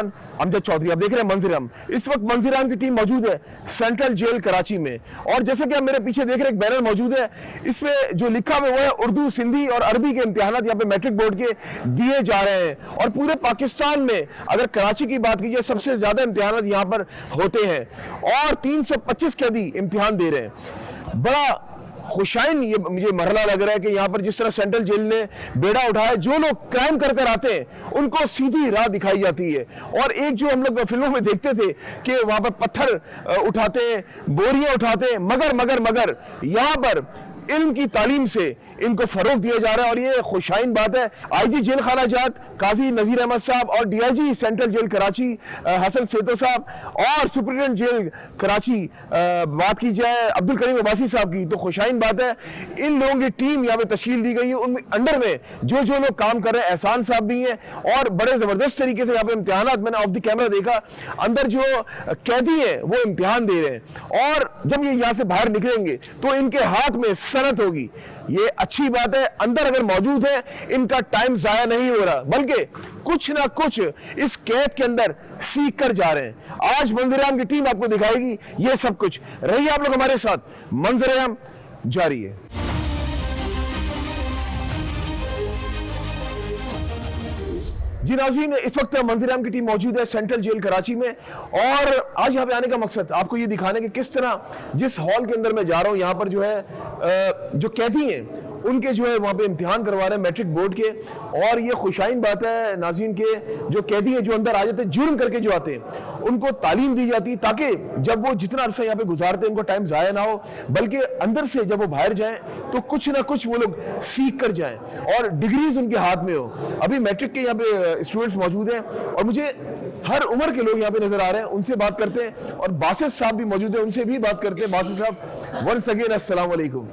इम्तिहान अमजद चौधरी। आप देख रहे हैं मंजर-ए-आम, इस वक्त मंजर-ए-आम की टीम मौजूद है सेंट्रल जेल कराची में। और जैसे कि आप मेरे पीछे देख रहे हैं, एक बैनर मौजूद है, इसमें जो लिखा हुआ है उर्दू, सिंधी और अरबी के इम्तिहान यहाँ पे मैट्रिक बोर्ड के दिए जा रहे हैं। और पूरे पाकिस्तान में अगर कराची की बात कीजिए, सबसे ज्यादा इम्तिहान यहाँ पर होते हैं और 325 कैदी इम्तिहान दे रहे हैं। बड़ा खुशाइन ये मुझे मरहला लग रहा है कि यहाँ पर जिस तरह सेंट्रल जेल ने बेड़ा उठाया, जो लोग क्राइम कर कर आते हैं उनको सीधी राह दिखाई जाती है। और एक जो हम लोग फिल्मों में देखते थे कि वहां पर पत्थर उठाते हैं, बोरियां उठाते हैं, मगर यहाँ पर इल्म की तालीम से इनको फरोग दिया जा रहा है। और ये खुशाइन बात है। आईजी जेल खाना जात काजी नजीर अहमद साहब और DIG central jail Karachi Hasan सेतो साहब और सुपरिटेंडेंट जेल कराची बात की जाए अब्दुल करीम अब्बासी साहब की, तो खुशाइन बात है इन लोगों की टीम यहाँ पे तश्कील दी गई है। उन अंडर में जो लोग काम कर रहे हैं, एहसान साहब भी हैं और बड़े जबरदस्त तरीके से यहाँ पे इम्तिहान, मैंने ऑफ द कैमरा देखा, अंदर जो कैदी है वो इम्तिहान दे रहे हैं। और जब ये यहाँ से बाहर निकलेंगे तो इनके हाथ में सनत होगी। ये अच्छी बात है, अंदर अगर मौजूद है इनका टाइम जाया नहीं हो रहा, बल्कि कुछ ना कुछ इस कैद के अंदर सीख कर जा रहे हैं। आज मंजर-ए-आम की टीम आपको दिखाएगी ये सब कुछ। रहिए आप लोग हमारे साथ, मंजर-ए-आम जारी है। जी नाज़रीन, इस वक्त मंजर-ए-आम की टीम मौजूद है सेंट्रल जेल कराची में। और आज यहाँ पे आने का मकसद आपको ये दिखाने के किस तरह जिस हॉल के अंदर मैं जा रहा हूँ, यहाँ पर जो है जो कैदी हैं उनके जो है वहाँ पे इम्तिहान करवा रहे हैं मैट्रिक बोर्ड के। और ये खुशाइन बात है नाज़रीन के जो कैदी हैं जो अंदर आ जाते हैं, जुर्म करके जो आते हैं, उनको तालीम दी जाती है ताकि जब वो जितना अरसा यहाँ पे गुजारते हैं उनको टाइम ज़ाया ना हो, बल्कि अंदर से जब वो बाहर जाएं तो कुछ ना कुछ वो लोग सीख कर जाएं और डिग्रीज उनके हाथ में हो। अभी मैट्रिक के यहाँ पे स्टूडेंट्स मौजूद हैं और मुझे हर उम्र के लोग यहाँ पे नजर आ रहे हैं, उनसे बात करते हैं। और बासित साहब भी मौजूद है, उनसे भी बात करते हैं। बासित साहब, वंस अगेन अस्सलाम वालेकुम।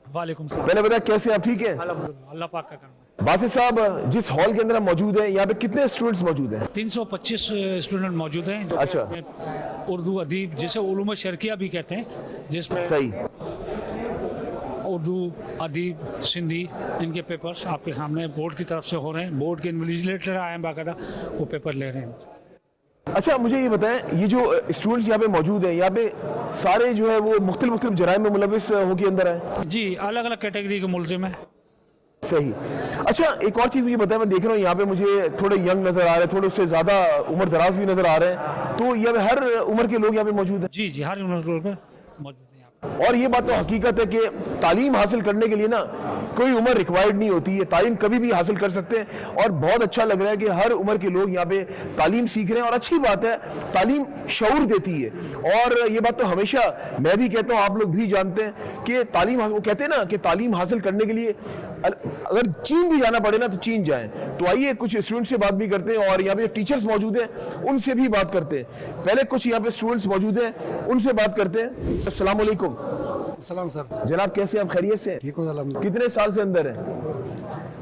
वालेकुम सलाम। पहले बताया कैसे आप, ठीक है? अल्लाह पाक का करम। बासित साहब, जिस हॉल के अंदर हम मौजूद हैं यहाँ पे कितने स्टूडेंट्स मौजूद हैं? 325 स्टूडेंट मौजूद हैं। अच्छा। उर्दू अदीब जिसे उलूम शर्किया भी कहते हैं, जिसमें सही उर्दू अदीब सिंधी इनके पेपर्स आपके सामने बोर्ड की तरफ से हो रहे हैं। बोर्ड के इन्विजिलेटर आए हैं, बाकायदा वो पेपर ले रहे हैं। अच्छा, मुझे ये बताएं, ये जो स्टूडेंट्स यहाँ पे मौजूद हैं, यहाँ पे सारे जो है वो मुख्तलिफ जराइम में मुलविस होके अंदर आए? जी, अलग अलग कैटेगरी के मुलजिम हैं। सही। अच्छा, एक और चीज़ मुझे बताएं, मैं देख रहा हूँ यहाँ पे मुझे थोड़े यंग नज़र आ रहे हैं, थोड़े उससे ज़्यादा उम्र दराज भी नज़र आ रहे हैं, तो यहाँ पे हर उम्र के लोग यहाँ पे मौजूद हैं? जी जी, हर उम्र पे मौजूद हैं। और ये बात तो हकीकत है कि तालीम हासिल करने के लिए ना कोई उम्र रिक्वायर्ड नहीं होती है, तालीम कभी भी हासिल कर सकते हैं। और बहुत अच्छा लग रहा है कि हर उम्र के लोग यहाँ पे तालीम सीख रहे हैं। और अच्छी बात है, तालीम शऊर देती है। और ये बात तो हमेशा मैं भी कहता हूँ, आप लोग भी जानते हैं कि तालीम, वो कहते हैं ना कि तालीम हासिल करने के लिए अगर चीन भी जाना पड़े ना तो चीन जाएं। तो आइए कुछ स्टूडेंट से बात भी करते हैं और यहाँ पे टीचर्स मौजूद हैं उनसे भी बात करते हैं। पहले कुछ यहाँ पे स्टूडेंट्स मौजूद हैं, उनसे बात करते हैं। अस्सलाम वालेकुम। सलाम सर। जनाब, कैसे आप? खैरियत से? ठीक हूँ अल्हम्दुलिल्लाह। कितने साल से अंदर है?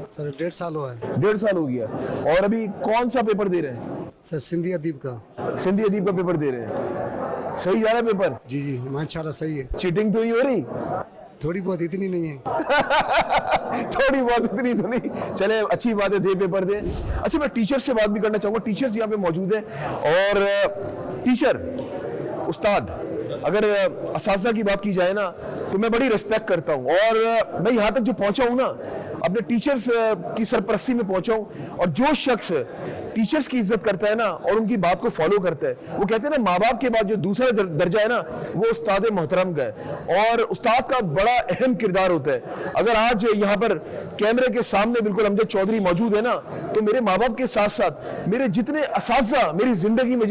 सर 1.5 साल हुआ है। 1.5 साल हो गया। और अभी कौन सा पेपर दे रहे हैं? सर सिंधी अदीब का। सिंधी अदीब का पेपर दे रहे हैं। सही जा रहा है पेपर? जी जी, माशाल्लाह सही है। चीटिंग तो नहीं हो रही? थोड़ी बहुत, इतनी नहीं है। थोड़ी बहुत, इतनी तो नहीं। चले, अच्छी बात है, दे पेपर दे। अच्छा, मैं टीचर से बात भी करना चाहूँगा। टीचर्स यहाँ पे मौजूद हैं। और टीचर, उस्ताद, अगर असातिज़ा की बात की जाए ना तो मैं बड़ी रिस्पेक्ट करता हूँ। और मैं यहाँ तक जो पहुँचा हूँ ना, अपने टीचर्स की सरपरस्ती में पहुँचा हूँ। और जो शख्स टीचर्स की इज्जत करता है ना और उनकी बात को फॉलो करता है, वो कहते हैं ना, माँ बाप के बाद जो दूसरा दर्जा है ना वो उस्ताद मोहतरम का है। और उस्ताद का बड़ा अहम किरदार होता है। अगर आज यहाँ पर कैमरे के सामने बिल्कुल अमजद चौधरी मौजूद है ना, तो मेरे माँ बाप के साथ साथ मेरे जितने असातिज़ा मेरी जिंदगी में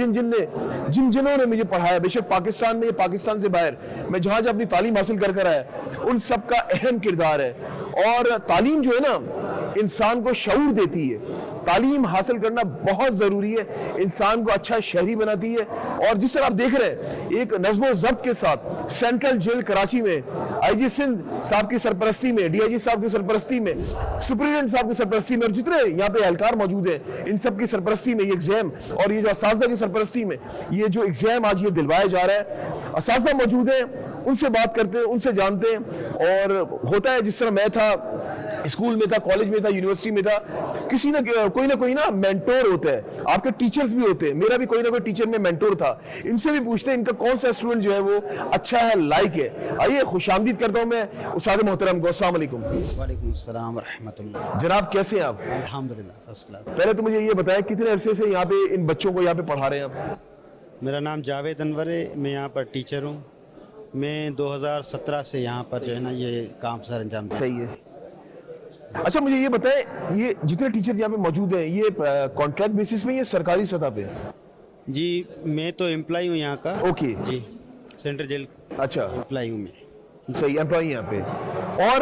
जिन्होंने मुझे पढ़ाया, बेशक पाकिस्तान में, पाकिस्तान से बाहर, मैं जहाँ जहाँ अपनी तालीम हासिल कर आया, उन सब का अहम किरदार है। और तालीम जो है ना इंसान को शऊर देती है। तालीम हासिल करना बहुत ज़रूरी है, इंसान को अच्छा शहरी बनाती है। और जिस तरह आप देख रहे हैं, एक नज़्म ज़ब्त के साथ सेंट्रल जेल कराची में आईजी सिंध साहब की सरपरस्ती में, डीआईजी साहब की सरपरस्ती में, सुपरिटेंडेंट साहब की सरपरस्ती में और जितने यहाँ पे एहलकार मौजूद हैं, इन सब की सरपरस्ती में ये एग्जाम और ये जो असातिज़ा की सरपरस्ती में ये जो एग्जाम आज ये दिलवाया जा रहा है, असातिज़ा मौजूद हैं, उनसे बात करते हैं, उनसे जानते हैं। और होता है जिस तरह मैं था स्कूल में था, कॉलेज में था, यूनिवर्सिटी में था, किसी ना कोई ना मेंटोर होता है। आपके टीचर्स भी होते हैं, मेरा भी कोई ना कोई टीचर में मेंटोर था। इनसे भी पूछते हैं इनका कौन सा स्टूडेंट जो है वो अच्छा है, लाइक है। आइए खुशामदीद करता हूं मैं उस्ताद मोहतरम को। अस्सलाम वालेकुम। वालेकुम अस्सलाम व रहमतुल्लाह। जनाब कैसे हैं आप? अल्हम्दुलिल्लाह फर्स्ट क्लास। पहले तो मुझे ये बताएं कितने अरसे से यहाँ पे इन बच्चों को यहाँ पे पढ़ा रहे हैं आप? मेरा नाम जावेद अनवर है, मैं यहाँ पर टीचर हूँ। मैं 2017 से यहाँ पर जो है ना ये काम सर अंजाम दे। सही है। अच्छा मुझे ये बताएं, ये जितने टीचर यहाँ पे मौजूद हैं ये कॉन्ट्रैक्ट बेसिस पे या सरकारी सतह पे? जी मैं तो एम्प्लॉय हूँ यहाँ का। ओके जी सेंट्रल जेल अच्छा एम्प्लॉय हूँ मैं। सही, एम्प्लॉई यहाँ पे। और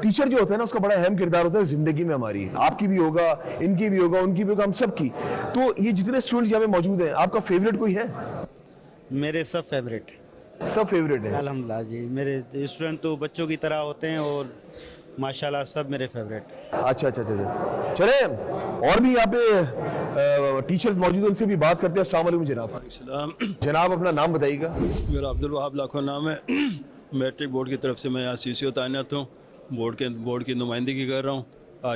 टीचर जो होता है ना उसका बड़ा अहम किरदार होता है जिंदगी में हमारी। आपकी भी होगा, इनकी भी होगा, उनकी भी होगा, हम सबकी। तो ये जितने स्टूडेंट्स यहाँ पे मौजूद हैं आपका फेवरेट कोई है? मेरे सब फेवरेट, सब फेवरेट है। अल्हम्दुलिल्लाह जी। मेरे स्टूडेंट तो बच्चों की तरह होते हैं और माशाल्लाह सब मेरे फेवरेट। अच्छा अच्छा अच्छा, चले और भी यहाँ पे टीचर्स मौजूद हैं, उनसे भी बात करते हैं। अस्सलाम वालेकुम जनाब। जनाब अपना नाम बताइएगा। मेरा अब्दुल वहाब लाखों नाम है। मैट्रिक बोर्ड की तरफ से मैं यहाँ CCO तैनात हूँ। बोर्ड की नुमाइंदगी कर रहा हूँ।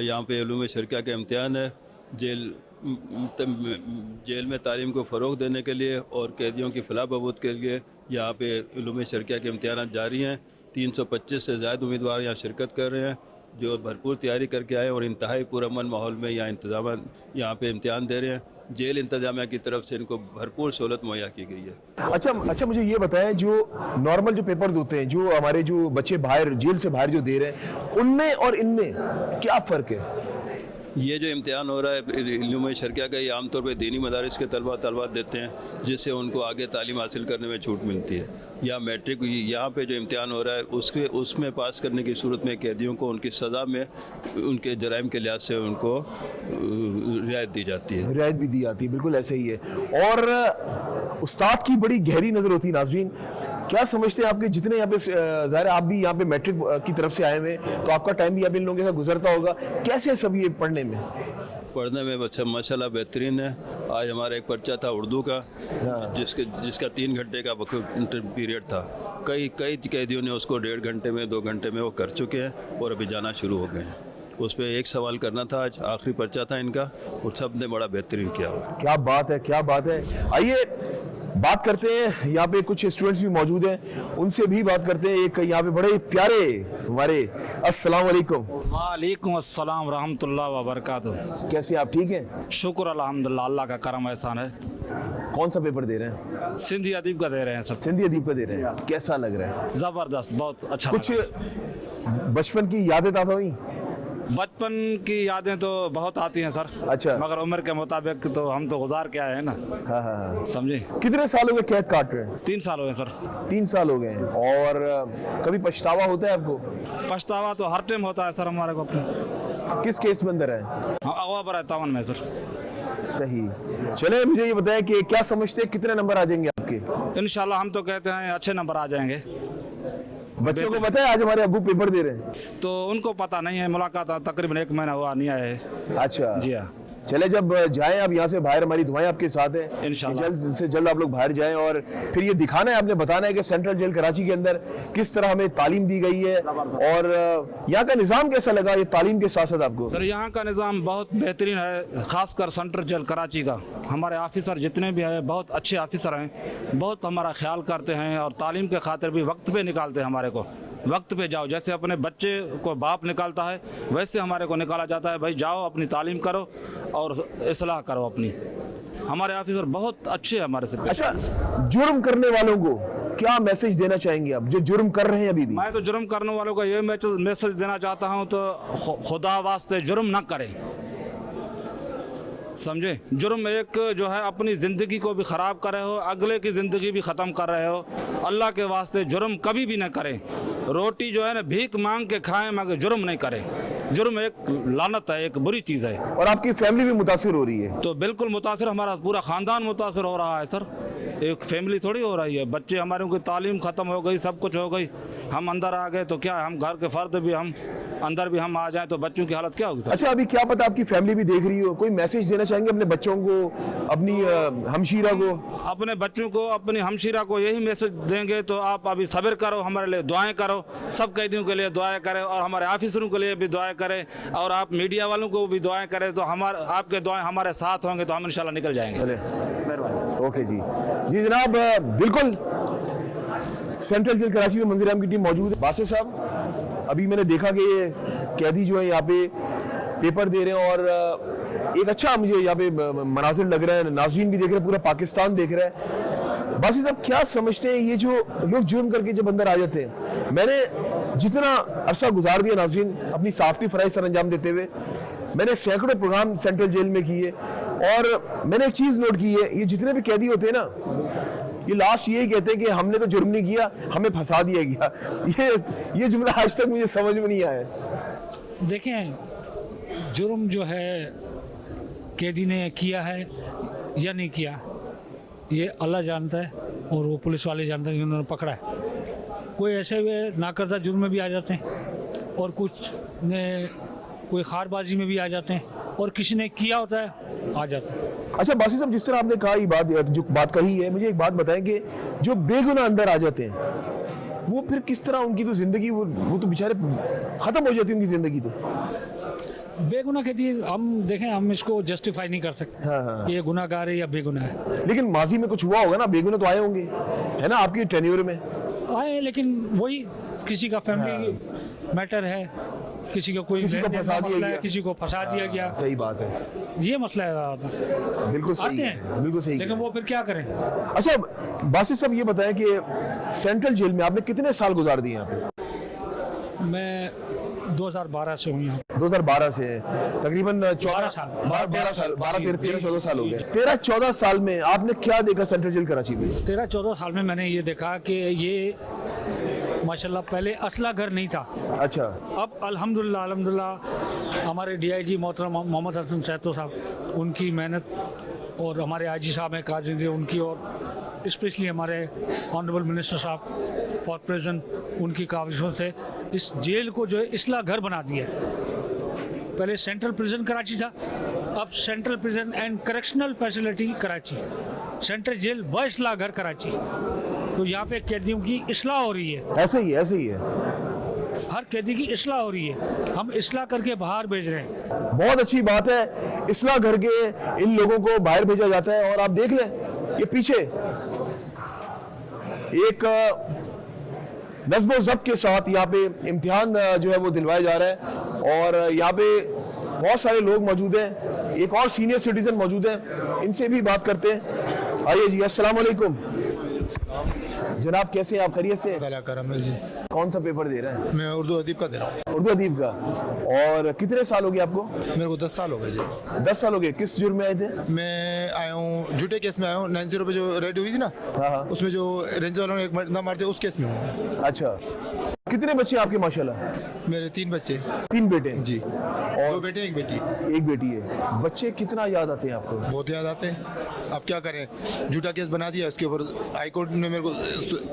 यहाँ पे उलूम शरिया का इम्तिहान है। जेल में तालीम को फ़रोग़ देने के लिए और कैदियों की फलाह बहबूद के लिए यहाँ पे उलूम शरिया के इम्तिहान जारी हैं। 325 से ज़्यादा उम्मीदवार यहाँ शिरकत कर रहे हैं जो भरपूर तैयारी करके आए और इंतहाई पुरअमन माहौल में यहाँ इंतजाम यहाँ पे इम्तिहान दे रहे हैं। जेल इंतजामिया की तरफ से इनको भरपूर सहूलत मुहैया की गई है। अच्छा मुझे ये बताएं, जो नॉर्मल जो पेपर्स होते हैं जो हमारे जो बच्चे बाहर जेल से बाहर जो दे रहे हैं, उनमें और इनमें क्या फ़र्क है? ये जो इम्तिहान हो रहा है इल्म शरिया का, ये आमतौर पर दीनी मदारिस के तलबात देते हैं जिससे उनको आगे तालीम हासिल करने में छूट मिलती है। या मैट्रिक यहाँ पे जो इम्तिहान हो रहा है उसमें पास करने की सूरत में कैदियों को उनकी सज़ा में उनके जराइम के लिहाज से उनको रियायत दी जाती है। रियायत भी दी जाती है, बिल्कुल ऐसे ही है। और उस्ताद की बड़ी गहरी नज़र होती है। नाज़रीन क्या समझते हैं आपके जितने यहाँ पे ज़ाहिर आप भी यहाँ पे मैट्रिक की तरफ से आए हुए तो आपका टाइम भी यहाँ पे इन लोगों के साथ गुजरता होगा, कैसे सब ये पढ़ने में अच्छा माशाल्लाह बेहतरीन है। आज हमारा एक पर्चा था उर्दू का जिसका 3 घंटे का पीरियड था। कई कैदियों ने उसको 1.5 घंटे में 2 घंटे में वो कर चुके हैं और अभी जाना शुरू हो गए हैं। उस पर एक सवाल करना था, आज आखिरी पर्चा था इनका और सब ने बड़ा बेहतरीन किया। क्या बात है, क्या बात है। आइए बात करते हैं, यहाँ पे कुछ स्टूडेंट्स भी मौजूद हैं, उनसे भी बात करते हैं। एक यहाँ पे बड़े प्यारे हमारे, अस्सलाम वालेकुम। वालेकुम अस्सलाम रहमतुल्लाह व बरकातुहू। कैसे आप? ठीक हैं, शुक्र अल्हम्दुलिल्लाह, अल्लाह का करम एहसान है। कौन सा पेपर दे रहे हैं? सिंधी अदीब का दे रहे हैं सर। सिंधी अदीब का दे रहे हैं, कैसा लग रहा है? ज़बरदस्त, बहुत अच्छा। कुछ लगा। बचपन की यादें ताज़ा हुई? बचपन की यादें तो बहुत आती हैं सर। अच्छा। मगर उम्र के मुताबिक तो हम तो गुजार के आए हैं ना। हाँ हाँ हाँ। समझे। कितने साल हो गए कैद काट रहे हैं? 3 साल हुए सर। 3 साल हो गए हैं। और कभी पछतावा होता है आपको? पछतावा तो हर टाइम होता है सर हमारे को अपने। किस केस में अंदर है? हम अगवा पर 53 में सर। सही। चले मुझे ये बताएं कि क्या समझते हैं कितने नंबर आ जाएंगे आपके? इंशाल्लाह हम तो कहते हैं अच्छे नंबर आ जाएंगे। बच्चों को पता है आज हमारे अब्बू पेपर दे रहे हैं? तो उनको पता नहीं है, मुलाकात तकरीबन 1 महीना हुआ, नहीं आए। अच्छा जी हाँ। चले जब जाएं आप यहाँ से बाहर, हमारी दुआएं आपके साथ हैं इंशाल्लाह। कि जल्द से जल्द आप लोग बाहर जाएं और फिर ये दिखाना है, आपने बताना है कि सेंट्रल जेल कराची के अंदर किस तरह हमें तालीम दी गई है और यहाँ का निज़ाम कैसा लगा ये तालीम के साथ साथ आपको? सर यहाँ का निज़ाम बहुत बेहतरीन है, ख़ासकर सेंट्रल जेल कराची का। हमारे ऑफिसर जितने भी हैं बहुत अच्छे ऑफिसर हैं, बहुत हमारा ख्याल करते हैं और तालीम के खातिर भी वक्त पे निकालते हैं हमारे को। वक्त पे जाओ, जैसे अपने बच्चे को बाप निकालता है वैसे हमारे को निकाला जाता है, भाई जाओ अपनी तालीम करो और इस्लाह करो अपनी। हमारे ऑफिसर बहुत अच्छे हैं हमारे से। अच्छा, जुर्म करने वालों को क्या मैसेज देना चाहेंगे आप जो जुर्म कर रहे हैं अभी भी? मैं तो जुर्म करने वालों को ये मैसेज देना चाहता हूँ तो खुदा वास्ते जुर्म न करें, समझे। जुर्म एक जो है अपनी ज़िंदगी को भी ख़राब कर रहे हो, अगले की ज़िंदगी भी ख़त्म कर रहे हो। अल्लाह के वास्ते जुर्म कभी भी न करें। रोटी जो है ना भीख मांग के खाएं मगर जुर्म नहीं करें। जुर्म एक लानत है, एक बुरी चीज़ है। और आपकी फैमिली भी मुतासिर हो रही है? तो बिल्कुल मुतासिर, हमारा पूरा ख़ानदान मुतासिर हो रहा है सर। एक फैमिली थोड़ी हो रही है, बच्चे हमारे की तालीम ख़त्म हो गई, सब कुछ हो गई, हम अंदर आ गए तो क्या, हम घर के फर्द भी हम अंदर भी हम आ जाएं तो बच्चों की हालत क्या होगी सर? अच्छा, अभी क्या पता आपकी फैमिली भी देख रही हो, कोई मैसेज देना चाहेंगे अपने बच्चों को, अपनी हमशीरा को? अपने बच्चों को, अपनी हमशीरा को यही मैसेज देंगे तो आप अभी सब्र करो, हमारे लिए दुआएं करो, सब कैदियों के लिए दुआएं करें और हमारे ऑफिसरों के लिए भी दुआएं करें और आप मीडिया वालों को भी दुआएं करें, तो हमारे आपके दुआएं हमारे साथ होंगे तो हम इंशाल्लाह निकल जाएंगे। चले, ओके जी जी जनाब, बिल्कुल सेंट्रल जेल कराची में मंजीराम की टीम मौजूद है। बासिर साहब, अभी मैंने देखा कि ये कैदी जो है यहाँ पे पेपर दे रहे हैं और एक अच्छा मुझे यहाँ पे मनाजिर लग रहा है, नाज़रीन भी देख रहे हैं, पूरा पाकिस्तान देख रहा है। बासिर साहब, क्या समझते हैं ये जो लोग जुर्म करके जब अंदर आ जाते हैं? मैंने जितना अरसा गुजार दिया नाज़रीन अपनी साफ़ती फ़राइज़ सर अंजाम देते हुए, मैंने सैकड़ों प्रोग्राम सेंट्रल जेल में किए और मैंने एक चीज़ नोट की है, ये जितने भी कैदी होते हैं ना, ये लास्ट यही कहते हैं कि हमने तो जुर्म नहीं किया, हमें फंसा दिया गया। ये जुमला आज तक मुझे समझ में नहीं आया। देखें, जुर्म जो है कैदी ने किया है या नहीं किया, ये अल्लाह जानता है और वो पुलिस वाले जानते हैं जिन्होंने पकड़ा है। कोई ऐसे वे नाकर्दा जुर्म में भी आ जाते हैं और कुछ ने कोई खारबाजी में भी आ जाते हैं और किसी ने किया होता है आ जाता है। अच्छा बासिर साहब, जिस तरह आपने कहा ये बात, जो बात कही है, मुझे एक बात बताएं कि जो बेगुनाह अंदर आ जाते हैं वो फिर किस तरह उनकी तो जिंदगी वो तो बेचारे खत्म हो जाती है उनकी जिंदगी। तो बेगुनाह कहती है, हम देखें, हम इसको जस्टिफाई नहीं कर सकते हाँ। कि ये गुनाहगार है या बेगुनाह है। लेकिन माजी में कुछ हुआ होगा ना, बेगुनाह तो आए होंगे, है ना, आपकी टेन्योर में आए, लेकिन वही किसी का फैमिली मैटर है, किसी का कोई किसी को लेन-देन फंसा का दिया मसला है, गया। किसी को फंसा दिया गया, सही बात है, ये मसला है ज़्यादातर। बिल्कुल सही आते है, हैं बिल्कुल सही लेकिन है। वो फिर क्या करें? अच्छा बासिर साहब, ये बताएं कि सेंट्रल जेल में आपने कितने साल गुजार दिए यहाँ पे? मैं 2012 से हूँ यहाँ। 2012 से तकरीबन 12 साल। 12 साल, 13-14 साल हो गए। 13-14 साल में आपने क्या देखा सेंट्रल जेल कराची में? 13-14 साल में मैंने ये देखा कि ये माशाल्लाह पहले असला घर नहीं था, अच्छा, अब अल्हम्दुलिल्लाह हमारे डीआईजी मोहतरम मोहम्मद हसन सैतो साहब, उनकी मेहनत और हमारे आईजी साहब हैं काजी थे उनकी, और स्पेशली हमारे ऑनरेबल मिनिस्टर साहब फॉर प्रेजेंट, उनकी काविशों से इस जेल को जो है इसला घर बना दिया है। पहले सेंट्रल प्रिजन कराची था, अब central prison and correctional facility Karachi, central jail व इसला घर कराची। तो यहाँ पे कैदियों की इसलाह हो रही है, ऐसे ही है। हर कैदी की इसलाह हो रही है, हम इसलाह करके बाहर भेज रहे हैं। बहुत अच्छी बात है, इसलाह करके इन लोगों को बाहर भेजा जाता है। और आप देख लें ये पीछे एक नज़्म व ज़ब्त के साथ यहाँ पे इम्तिहान जो है वो दिलवाया जा रहा है और यहाँ पे बहुत सारे लोग मौजूद हैं, एक और सीनियर सिटीजन मौजूद हैं, इनसे भी बात करते हैं। आइए जी, अस्सलाम वालेकुम जनाब, कैसे हैं आप? खैरियत से? करम है जी। कौन सा पेपर दे रहे हैं? मैं उर्दू अदीब का दे रहा हूँ। उर्दू अदीब का। और कितने साल हो गए आपको? मेरे को 10 साल हो गए जी। 10 साल हो गए। किस जुर्म में आए थे? मैं आया हूँ झूठे केस में आया हूँ, 90 पे जो रेड हुई थी ना, हाँ। उसमें जो रेंज वालों ने एक बंदा मार दिया, उस केस में हूँ। अच्छा, कितने बच्चे आपके माशाल्लाह? मेरे 3 बच्चे। 3 बेटे जी, और 2 बेटे 1 बेटी। एक बेटी है। बच्चे कितना याद आते हैं आपको? बहुत याद आते हैं। अब क्या करें, झूठा केस बना दिया, उसके ऊपर हाई कोर्ट ने मेरे को,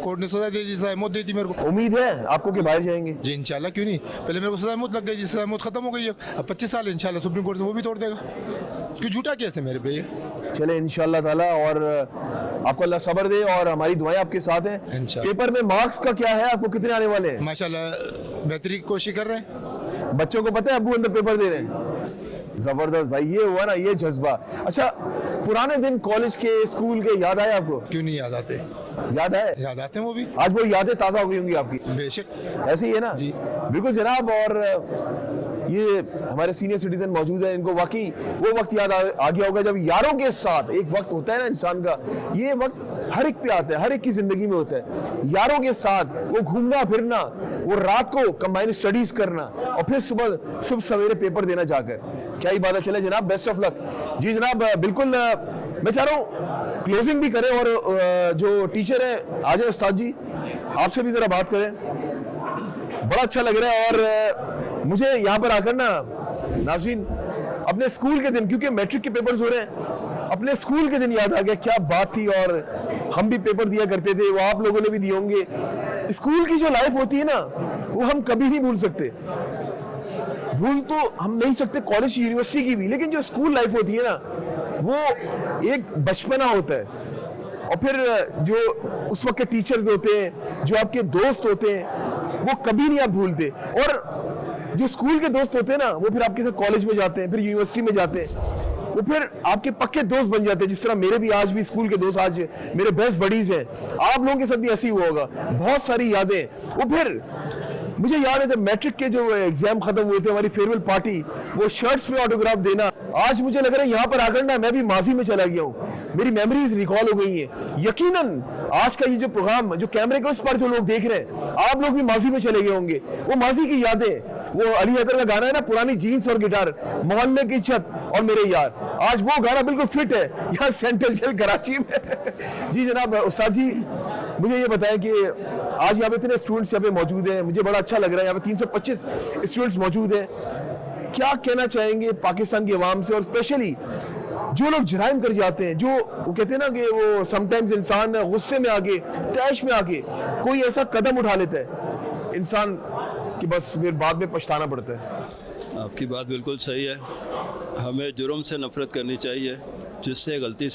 कोर्ट ने सजा दे दी, सजा मौत दी थी मेरे को। उम्मीद है आपको कि बाहर जाएंगे? जी इंशाल्लाह, क्यों नहीं। पहले मेरे को सजा मौत लग गई थी, सजा मौत खत्म हो गई है, अब 25 साल इंशाल्लाह सुप्रीम कोर्ट से वो भी तोड़ देगा, क्यों झूठा केस है मेरे पे ये। चले इंशाल्लाह ताला, और आपको अल्लाह सब्र दे और हमारी दुआएं आपके साथ हैं। इंशाल्लाह। पेपर में मार्क्स का क्या है, आपको कितने आने वाले हैं? माशाल्लाह बेहतरीन कोशिश कर रहे हैं। बच्चों को पता है अब्बू अंदर पेपर दे रहे हैं? जबरदस्त भाई, ये हुआ ना, ये जज्बा। अच्छा, पुराने दिन कॉलेज के, स्कूल के याद आए आपको? क्यों नहीं याद आते, याद आए? याद आते हैं वो भी, आज वो यादें ताज़ा हो गई होंगी आपकी? बेशक। ऐसे ही है ना जी। बिल्कुल जनाब। और ये हमारे सीनियर सिटीजन मौजूद है, इनको वाकई वो वक्त याद आ गया होगा जब यारों के साथ, एक वक्त होता है ना इंसान का, ये वक्त हर एक पे आता है, हर एक की जिंदगी में होता है। यारों के साथ वो घूमना फिरना, वो रात को कंबाइंड स्टडीज करना और फिर सुबह सवेरे पेपर देना जाकर, क्या ही बात है। चले जनाब, बेस्ट ऑफ लक। जी जनाब, बिल्कुल मैं चाह रहा हूँ क्लोजिंग भी करें और जो टीचर है आ जाए, उस्ताद जी आपसे भी जरा बात करें। बड़ा अच्छा लग रहा है और मुझे यहाँ पर आकर ना नाज़रीन अपने स्कूल के दिन, क्योंकि मैट्रिक के पेपर्स हो रहे हैं, अपने स्कूल के दिन याद आ गया। क्या बात थी, और हम भी पेपर दिया करते थे, वो आप लोगों ने भी दिए होंगे। स्कूल की जो लाइफ होती है ना, वो हम कभी नहीं भूल सकते। भूल तो हम नहीं सकते कॉलेज यूनिवर्सिटी की भी, लेकिन जो स्कूल लाइफ होती है ना, वो एक बचपना होता है। और फिर जो उस वक्त के टीचर्स होते हैं, जो आपके दोस्त होते हैं, वो कभी नहीं आप भूलते। और जो स्कूल के दोस्त होते हैं ना, वो फिर आपके साथ कॉलेज में जाते हैं, फिर यूनिवर्सिटी में जाते हैं, वो फिर आपके पक्के दोस्त बन जाते हैं। जिस तरह मेरे भी आज भी स्कूल के दोस्त आज मेरे बेस्ट बडीज हैं। आप लोगों के साथ भी ऐसे ही हुआ होगा। बहुत सारी यादें। वो फिर मुझे याद है जब मैट्रिक के जो एग्जाम खत्म हुए थे, हमारी फेयरवेल पार्टी, वो शर्ट्स पे ऑटोग्राफ देना, आज मुझे लग रहा है यहाँ पर आकर ना मैं भी माजी में चला गया हूँ। मेरी मेमोरीज रिकॉल हो गई हैं। यकीनन आज का ये जो प्रोग्राम, जो कैमरे के उस पर जो लोग देख रहे हैं, आप लोग भी माजी में चले गए होंगे। वो माजी की यादें, वो अली हैदर का गाना है ना, पुरानी जीन्स और गिटार, मोहल्ले की छत और मेरे यार, आज वो गाना बिल्कुल फिट है यहाँ सेंट्रल जेल कराची में। जी जनाब उस्ताद जी, मुझे ये बताएं कि आज यहाँ पे इतने स्टूडेंट्स यहाँ पे मौजूद हैं, मुझे बड़ा अच्छा लग रहा है। यहाँ पे 325 स्टूडेंट्स मौजूद हैं। क्या कहना चाहेंगे पाकिस्तान की आवाम से, और स्पेशली जो लोग जराइम कर जाते हैं, जो वो कहते हैं ना कि वो समटाइम्स इंसान गुस्से में आके, तैश में आके कोई ऐसा कदम उठा लेता है इंसान कि बस फिर बाद में पछताना पड़ता है। आपकी बात बिल्कुल सही है। हमें जुर्म से नफ़रत करनी चाहिए। जिससे गलती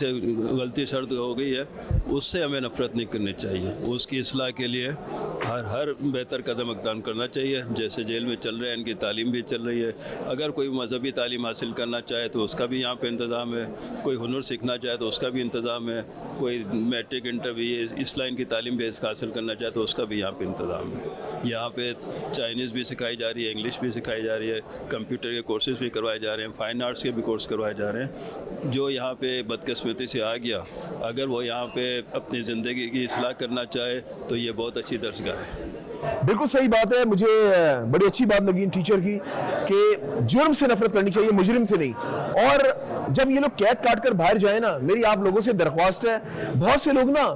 सर्द हो गई है, उससे हमें नफ़रत नहीं करनी चाहिए। उसकी इस्लाह के लिए हर बेहतर कदम इक़दाम करना चाहिए। जैसे जेल में चल रहे हैं, इनकी तालीम भी चल रही है। अगर कोई मजहबी तालीम हासिल करना चाहे तो उसका भी यहाँ पे इंतज़ाम है। कोई हुनर सीखना चाहे तो उसका भी इंतज़ाम है। कोई मैट्रिक इंटरव्यू इस लाइन की तालीम बेस हासिल करना चाहे तो उसका भी यहाँ पे इंतज़ाम है। यहाँ पे चाइनीज़ भी सिखाई जा रही है, इंग्लिश भी सिखाई जा रही है, कंप्यूटर के कोर्सेज़ भी करवाए जा रहे हैं, फाइन आर्ट्स के भी कोर्स करवाए जा रहे हैं। जो यहाँ पे बदकिस्मती से आ गया, अगर वो यहाँ पे अपनी ज़िंदगी की इस्लाह करना चाहे तो ये बहुत अच्छी दरसगाह है। बिल्कुल सही बात है। मुझे बड़ी अच्छी बात लगी इन टीचर की कि जुर्म से नफरत करनी चाहिए, मुजरिम से नहीं। और जब ये लोग कैद काट कर बाहर जाए ना, मेरी आप लोगों से दरख्वास्त है, बहुत से लोग ना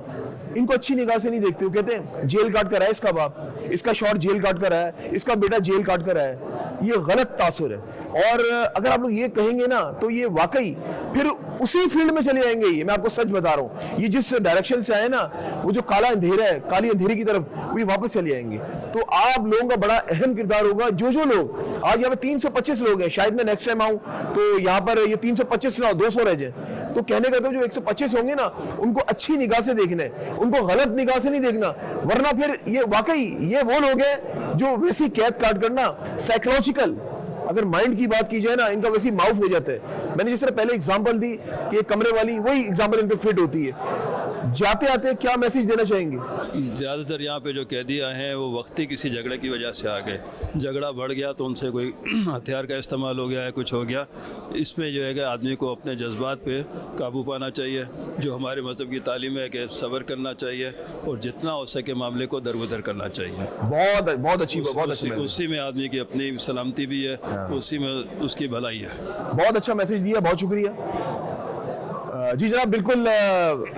इनको अच्छी निगाह से नहीं देखते। वो कहते हैं जेल काट कर आया इसका बाप, इसका शौहर जेल काट कर आया, इसका बेटा जेल काट कर आया। ये गलत तासुर है। और अगर आप लोग ये कहेंगे ना, तो ये वाकई फिर उसी फील्ड में चले जाएंगे। ये मैं आपको सच बता रहा हूँ। ये जिस डायरेक्शन से आए ना, वो जो काला अंधेरा है, काली अंधेरी की तरफ, वो वापस चले जाएंगे। तो आप लोगों का बड़ा अहम किरदार होगा। जो लोग आज यहाँ पे 325 लोग हैं, शायद मैं नेक्स्ट टाइम आऊँ तो यहाँ पर ये 325 ना 200 रह जाए। तो कहने का तो जो 125 होंगे ना, उनको अच्छी निगाह से देखना है, उनको गलत निगाह से नहीं देखना। वरना फिर ये वाकई ये वो लोग हैं जो वैसी कैद काट करना साइकोलॉजिकल, अगर माइंड की बात की जाए ना, इनका वैसी माउफ हो जाता है। मैंने जिस तरह पहले एग्जांपल दी कि एक कमरे वाली, वही एग्जांपल इन पे फिट होती है। जाते आते क्या मैसेज देना चाहेंगे? ज़्यादातर यहाँ पे जो कैदी आए हैं वो वक्ती किसी झगड़े की वजह से आ गए। झगड़ा बढ़ गया तो उनसे कोई हथियार का इस्तेमाल हो गया है, कुछ हो गया। इसमें जो है कि आदमी को अपने जज्बात पे काबू पाना चाहिए। जो हमारे मज़हब की तालीम है कि सब्र करना चाहिए और जितना हो सके मामले को दरगुदर करना चाहिए। बहुत अच्छी बहुत अच्छी। उसी में आदमी की अपनी सलामती भी है, उसी में उसकी भलाई है। बहुत अच्छा मैसेज दिया, बहुत शुक्रिया। जी जनाब, बिल्कुल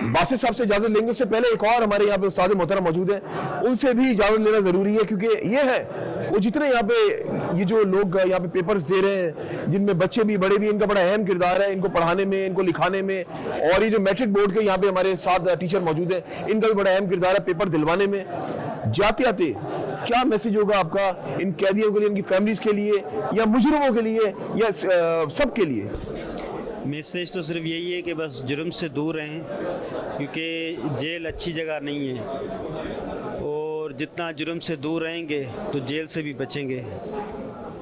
बासित साहब से इजाज़त लेंगे। उससे पहले एक और हमारे यहाँ पे उस्ताद मोहतरम मौजूद हैं, उनसे भी इजाज़त लेना ज़रूरी है। क्योंकि ये है वो जितने यहाँ पे ये जो लोग यहाँ पे पेपर्स दे रहे हैं, जिनमें बच्चे भी बड़े भी, इनका बड़ा अहम किरदार है इनको पढ़ाने में, इनको लिखाने में। और ये जो मैट्रिक बोर्ड के यहाँ पे हमारे साथ टीचर मौजूद हैं, इनका भी बड़ा अहम किरदार है पेपर दिलवाने में। जाते आते क्या मैसेज होगा आपका इन कैदियों के लिए, इनकी फैमिलीज के लिए, या मुजरिमों के लिए, या सब के लिए? मैसेज तो सिर्फ यही है कि बस जुर्म से दूर रहें, क्योंकि जेल अच्छी जगह नहीं है। और जितना जुर्म से दूर रहेंगे तो जेल से भी बचेंगे।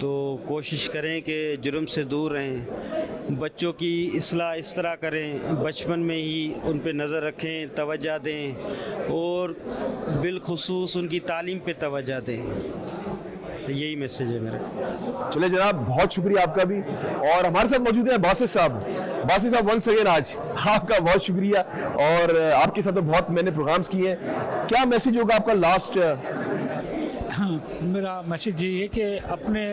तो कोशिश करें कि जुर्म से दूर रहें। बच्चों की इस्लाह इस तरह करें, बचपन में ही उन पे नज़र रखें, तवज्जो दें और बिलखुसूस उनकी तालीम पे तवज्जो दें। तो यही मैसेज है मेरा। चले जनाब, बहुत शुक्रिया आपका भी। और हमारे साथ मौजूद है बासित साहब। बासित साहब, वंस अगेन आज आपका बहुत शुक्रिया। और आपके साथ तो बहुत मैंने प्रोग्राम्स किए हैं। क्या मैसेज होगा आपका लास्ट? मेरा मैसेज ये है कि अपने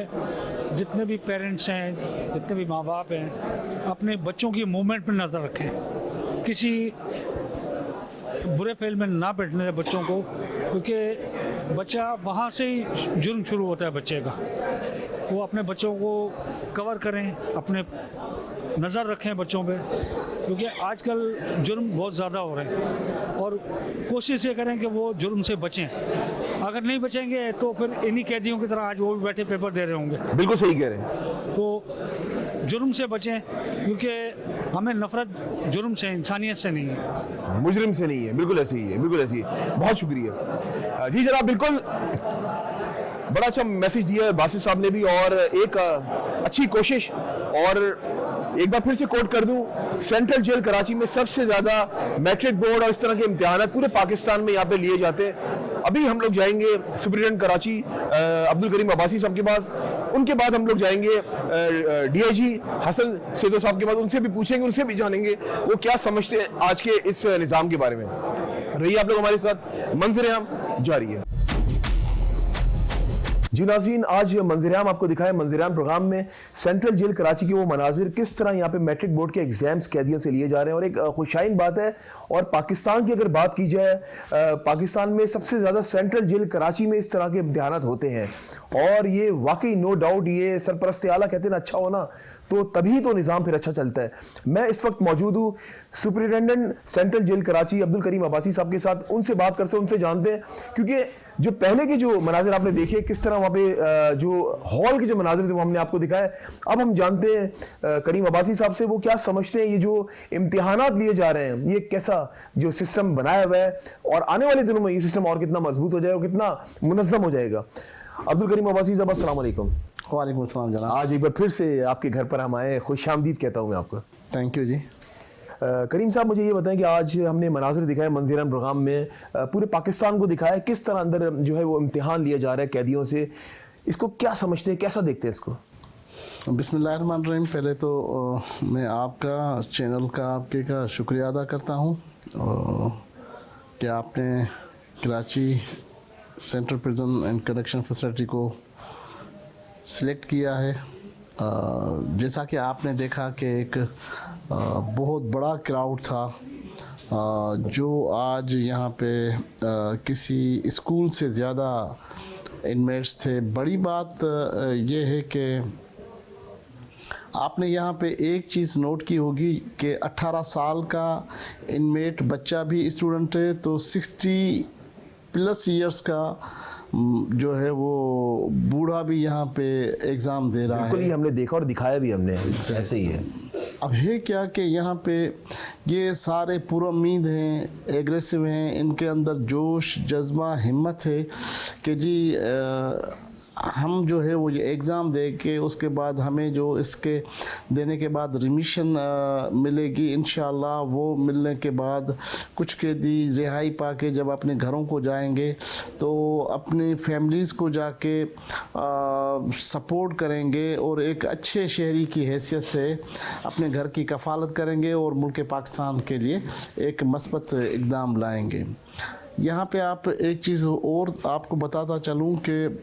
जितने भी पेरेंट्स हैं, जितने भी माँ बाप हैं, अपने बच्चों की मूवमेंट पर नज़र रखें। किसी बुरे फेल में ना बैठने दें बच्चों को, क्योंकि बच्चा वहाँ से ही जुर्म शुरू होता है बच्चे का। वो अपने बच्चों को कवर करें, अपने नज़र रखें बच्चों पे, क्योंकि आजकल जुर्म बहुत ज़्यादा हो रहे हैं और कोशिश ये करें कि वो जुर्म से बचें। अगर नहीं बचेंगे तो फिर इन्हीं कैदियों की तरह आज वो भी बैठे पेपर दे रहे होंगे। बिल्कुल सही कह रहे हैं। तो जुर्म से बचें, क्योंकि हमें नफ़रत जुर्म से, इंसानियत से नहीं है, मुजरिम से नहीं है। बिल्कुल ऐसे ही है, बिल्कुल ऐसी है। बहुत शुक्रिया जी जनाब, बिल्कुल बड़ा अच्छा मैसेज दिया है बासित साहब ने भी, और एक अच्छी कोशिश। और एक बार फिर से कोट कर दूं, सेंट्रल जेल कराची में सबसे ज़्यादा मैट्रिक बोर्ड और इस तरह के इम्तिहान पूरे पाकिस्तान में यहाँ पे लिए जाते हैं। अभी हम लोग जाएंगे सुप्रीटेंडेंट कराची अब्दुल करीम अब्बासी साहब के पास, उनके बाद हम लोग जाएंगे DIG हसन सेदो साहब के पास, उनसे भी पूछेंगे, उनसे भी जानेंगे वो क्या समझते हैं आज के इस निज़ाम के बारे में। रहिए आप लोग हमारे साथ, मंजर-ए-आम जारी है। जी नाज़रीन, आज मंजर-ए-आम आपको दिखाए। मंजर-ए-आम प्रोग्राम में सेंट्रल जेल कराची के वो मनाजिर, किस तरह यहाँ पे मैट्रिक बोर्ड के एग्जाम्स कैदियों से लिए जा रहे हैं। और एक खुशाइन बात है, और पाकिस्तान की अगर बात की जाए, पाकिस्तान में सबसे ज़्यादा सेंट्रल जेल कराची में इस तरह के इम्तिहानात होते हैं। और ये वाकई नो डाउट, ये सरपरस्त आला कहते हैं अच्छा होना, तो तभी तो निज़ाम फिर अच्छा चलता है। मैं इस वक्त मौजूद हूँ superintendent central jail Karachi Abdul Karim Abbasi साहब के साथ। उनसे बात करते हैं, उनसे जानते हैं, क्योंकि जो पहले के जो मनाजिर आपने देखे, किस तरह वहाँ पे जो हॉल के जो मनाजिर थे वो हमने आपको दिखाए। अब हम जानते हैं करीम अब्बासी साहब से वो क्या समझते हैं, ये जो इम्तिहानात लिए जा रहे हैं, ये कैसा जो सिस्टम बनाया हुआ है, और आने वाले दिनों में ये सिस्टम और कितना मजबूत हो जाएगा, कितना मुनज़्ज़म हो जाएगा। अब्दुल करीम अब्बासी साहब, अस्सलाम वालेकुम। वालेकुम अस्सलाम जनाब। आज एक बार फिर से आपके घर पर हम आए, खुशामदीद कहता हूँ मैं आपको। थैंक यू जी। करीम साहब, मुझे ये बताएं कि आज हमने मनाजिर दिखाए मंजर-ए-आम प्रोग्राम में, पूरे पाकिस्तान को दिखाया किस तरह अंदर जो है वो इम्तिहान लिया जा रहा है कैदियों से। इसको क्या समझते हैं, कैसा देखते हैं इसको? बिस्मिल्लाहिर्रहमानिर्रहीम। पहले तो मैं आपका चैनल का, आपके का शुक्रिया अदा करता हूँ कि आपने Karachi central prison and correction facility को सिलेक्ट किया है। जैसा कि आपने देखा कि एक बहुत बड़ा क्राउड था जो आज यहाँ पे किसी स्कूल से ज़्यादा इनमेट्स थे। बड़ी बात ये है कि आपने यहाँ पे एक चीज़ नोट की होगी कि 18 साल का इनमेट बच्चा भी स्टूडेंट है, तो 60+ ईयर्स का जो है वो बूढ़ा भी यहाँ पे एग्ज़ाम दे रहा है। बिल्कुल, ये हमने देखा और दिखाया भी हमने, ऐसे ही है। अब है क्या कि यहाँ पे ये सारे पुरुम्मीद हैं, एग्रेसिव हैं, इनके अंदर जोश, जज्बा, हिम्मत है कि जी हम जो है वो ये एग्ज़ाम दे के उसके बाद हमें जो इसके देने के बाद रिमिशन मिलेगी इंशाअल्लाह। वो मिलने के बाद कुछ कैदी रिहाई पा के जब अपने घरों को जाएंगे तो अपनी फैमिलीज़ को जाके सपोर्ट करेंगे और एक अच्छे शहरी की हैसियत से अपने घर की कफ़ालत करेंगे और मुल्क पाकिस्तान के लिए एक मस्बत इक़दाम लाएंगे। यहाँ पे आप एक चीज़ और आपको बताता चलूँ कि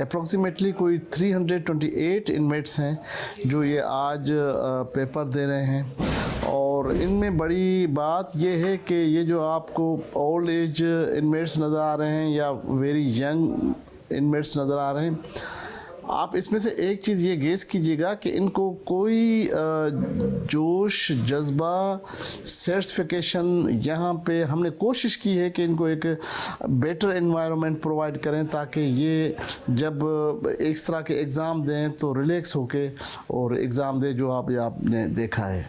अप्रॉक्सीमेटली कोई 328 इनमेट्स हैं जो ये आज पेपर दे रहे हैं। और इनमें बड़ी बात ये है कि ये जो आपको ओल्ड एज इनमेट्स नज़र आ रहे हैं या वेरी यंग इनमेट्स नज़र आ रहे हैं, आप इसमें से एक चीज़ ये गेस कीजिएगा कि इनको कोई जोश, जज्बा, सर्टिफिकेशन, यहाँ पे हमने कोशिश की है कि इनको एक बेटर एनवायरनमेंट प्रोवाइड करें ताकि ये जब इस तरह के एग्ज़ाम दें तो रिलैक्स होके और एग्ज़ाम दें, जो आपने देखा है।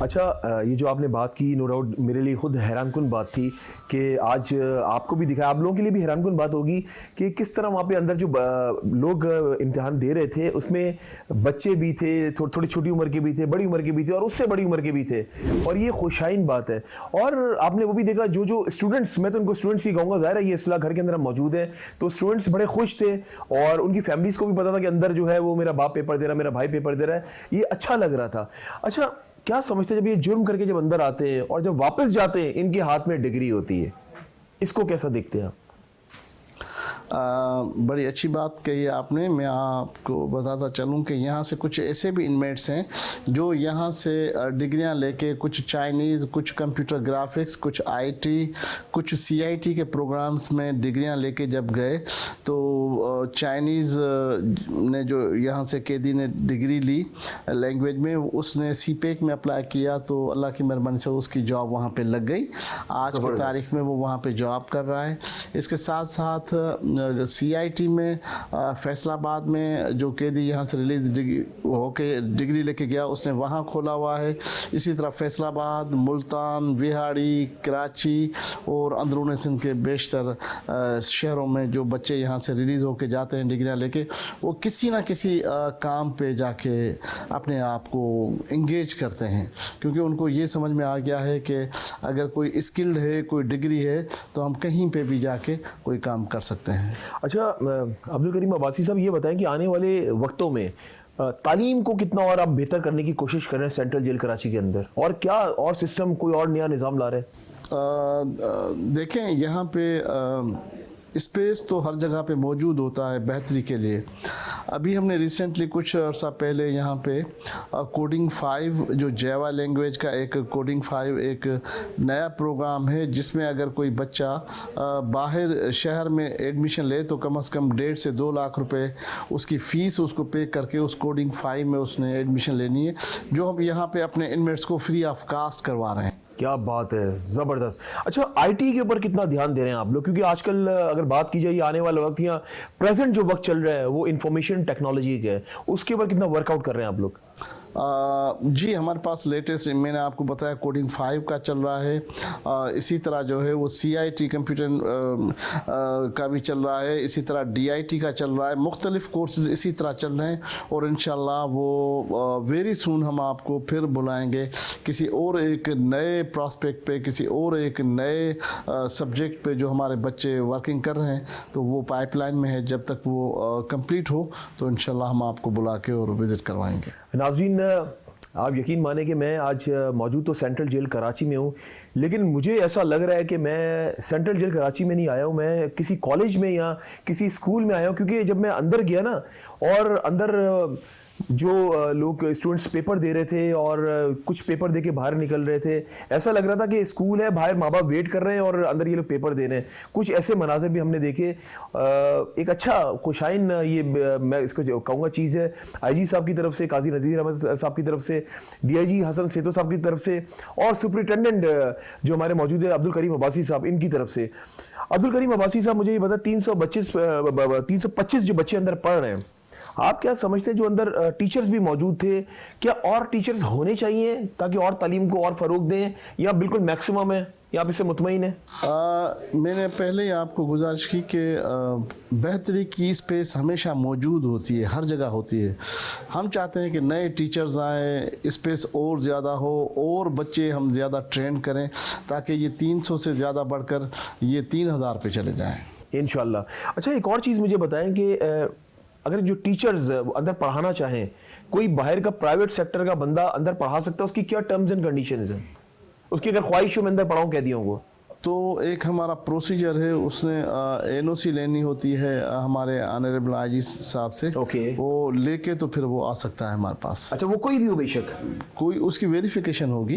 अच्छा, ये जो आपने बात की, नो डाउट मेरे लिए खुद हैरानकुन बात थी कि आज आपको भी दिखाया, आप लोगों के लिए भी हैरानकुन बात होगी कि किस तरह वहाँ पे अंदर जो लोग इम्तिहान दे रहे थे उसमें बच्चे भी थे, थोड़ी छोटी उम्र के भी थे, बड़ी उम्र के भी थे और उससे बड़ी उम्र के भी थे। और ये खुशाइन बात है। और आपने वो भी देखा जो स्टूडेंट्स, मैं तो उनको स्टूडेंट्स ही कहूँगा, ज़ाहिर है ये इस्लाह घर के अंदर मौजूद है, तो स्टूडेंट्स बड़े खुश थे और उनकी फैमिलीज़ को भी पता था कि अंदर जो है वो मेरा बाप पेपर दे रहा है, मेरा भाई पेपर दे रहा है, ये अच्छा लग रहा था। अच्छा, क्या समझते जब ये जुर्म करके जब अंदर आते हैं और जब वापस जाते हैं इनके हाथ में डिग्री होती है, इसको कैसा देखते हैं आप? बड़ी अच्छी बात कही आपने। मैं आपको बताता चलूं कि यहाँ से कुछ ऐसे भी इनमेट्स हैं जो यहाँ से डिग्रियाँ लेके, कुछ चाइनीज़, कुछ कंप्यूटर ग्राफिक्स, कुछ आईटी, कुछ सीआईटी के प्रोग्राम्स में डिग्रियाँ लेके जब गए तो चाइनीज़ ने जो यहाँ से कैदी ने डिग्री ली लैंग्वेज में, उसने सीपेक में अप्लाई किया तो अल्लाह की मेहरबानी से उसकी जॉब वहाँ पे लग गई। आज की तारीख में वो वहाँ पे जॉब कर रहा है। इसके साथ साथ सीआईटी में फैसलाबाद में जो कैदी यहाँ से रिलीज होके डिग्री लेके गया उसने वहाँ खोला हुआ है। इसी तरह फैसलाबाद, मुल्तान, विहाड़ी, कराची और अंदरून सिंध के बेशतर शहरों में जो बच्चे यहाँ से रिलीज़ होके जाते हैं डिग्रियाँ लेके, वो किसी ना किसी काम पे जाके अपने आप को इंगेज करते हैं, क्योंकि उनको ये समझ में आ गया है कि अगर कोई स्किल्ड है, कोई डिग्री है, तो हम कहीं पे भी जाके कोई काम कर सकते हैं। अच्छा अब्दुल करीम अब्बासी साहब, ये बताएं कि आने वाले वक्तों में तालीम को कितना और आप बेहतर करने की कोशिश कर रहे हैं सेंट्रल जेल कराची के अंदर, और क्या और सिस्टम, कोई और नया निज़ाम ला रहे हैं? देखें, यहाँ पे स्पेस तो हर जगह पे मौजूद होता है बेहतरी के लिए। अभी हमने रिसेंटली कुछ अर्सा पहले यहाँ पे कोडिंग 5 जो जावा लैंग्वेज का एक कोडिंग 5 एक नया प्रोग्राम है, जिसमें अगर कोई बच्चा बाहर शहर में एडमिशन ले तो कम से कम 1.5 से 2 लाख रुपए उसकी फ़ीस उसको पे करके उस कोडिंग 5 में उसने एडमिशन लेनी है, जो हम यहाँ पे अपने इनमेट्स को फ्री ऑफ कास्ट करवा रहे हैं। क्या बात है, ज़बरदस्त। अच्छा, आईटी के ऊपर कितना ध्यान दे रहे हैं आप लोग, क्योंकि आजकल अगर बात की जाए आने वाला वक्त या प्रेजेंट जो वक्त चल रहा है वो इंफॉर्मेशन टेक्नोलॉजी का है, उसके ऊपर कितना वर्कआउट कर रहे हैं आप लोग? जी, हमारे पास लेटेस्ट मैंने आपको बताया कोडिंग 5 का चल रहा है। इसी तरह जो है वो सीआईटी कंप्यूटर का भी चल रहा है, इसी तरह डीआईटी का चल रहा है। मुख्तलिफ कोर्सेज इसी तरह चल रहे हैं और इंशाल्लाह वो वेरी सून हम आपको फिर बुलाएंगे किसी और एक नए प्रॉस्पेक्ट पे, किसी और एक नए सब्जेक्ट पे जो हमारे बच्चे वर्किंग कर रहे हैं, तो वो पाइपलाइन में है। जब तक वो कंप्लीट हो तो इंशाल्लाह हम आपको बुला के और विज़िट करवाएंगे। नाज़रीन, आप यकीन माने कि मैं आज मौजूद तो सेंट्रल जेल कराची में हूँ, लेकिन मुझे ऐसा लग रहा है कि मैं सेंट्रल जेल कराची में नहीं आया हूँ, मैं किसी कॉलेज में या किसी स्कूल में आया हूँ। क्योंकि जब मैं अंदर गया ना, और अंदर जो लोग स्टूडेंट्स पेपर दे रहे थे और कुछ पेपर दे के बाहर निकल रहे थे, ऐसा लग रहा था कि स्कूल है, बाहर माँ बाप वेट कर रहे हैं और अंदर ये लोग पेपर दे रहे हैं। कुछ ऐसे मनाजिर भी हमने देखे। एक अच्छा खुशाइन, ये मैं इसको कहूँगा चीज़ है आईजी साहब की तरफ से, काजी नज़ीर अहमद साहब की तरफ से, डीआईजी हसन सेतो साहब की तरफ से, और सुपरिटेंडेंट जो हमारे मौजूद है अब्दुल करीम अब्बासी साहब, इनकी तरफ से। अब्दुल करीम अब्बासी साहब, मुझे ये बता, 325 जो बच्चे अंदर पढ़ रहे हैं, आप क्या समझते हैं जो अंदर टीचर्स भी मौजूद थे, क्या और टीचर्स होने चाहिए ताकि और तालीम को और फ़रोग दें, या बिल्कुल मैक्सिमम है, या आप इससे मुतमईन हैं? मैंने पहले ही आपको गुजारिश की कि बेहतरी की स्पेस हमेशा मौजूद होती है, हर जगह होती है। हम चाहते हैं कि नए टीचर्स आएँ, स्पेस और ज़्यादा हो, और बच्चे हम ज़्यादा ट्रेन करें ताकि ये 300 से ज़्यादा बढ़कर ये 3000 पे चले जाएँ इंशाल्लाह। अच्छा, एक और चीज़ मुझे बताएं कि अगर जो टीचर्स अंदर पढ़ाना चाहें, कोई बाहर का प्राइवेट सेक्टर का बंदा अंदर पढ़ा सकता है, उसकी क्या टर्म्स एंड कंडीशंस हैं? उसकी अगर ख्वाहिश हो मैं अंदर पढ़ाऊँ कैदियों को, तो एक हमारा प्रोसीजर है, उसने एनओसी लेनी होती है हमारे ऑनरेबल आईजी साहब से। ओके। वो लेके तो फिर वो आ सकता है हमारे पास। अच्छा, वो कोई भी हो बेशक, कोई उसकी वेरिफिकेशन होगी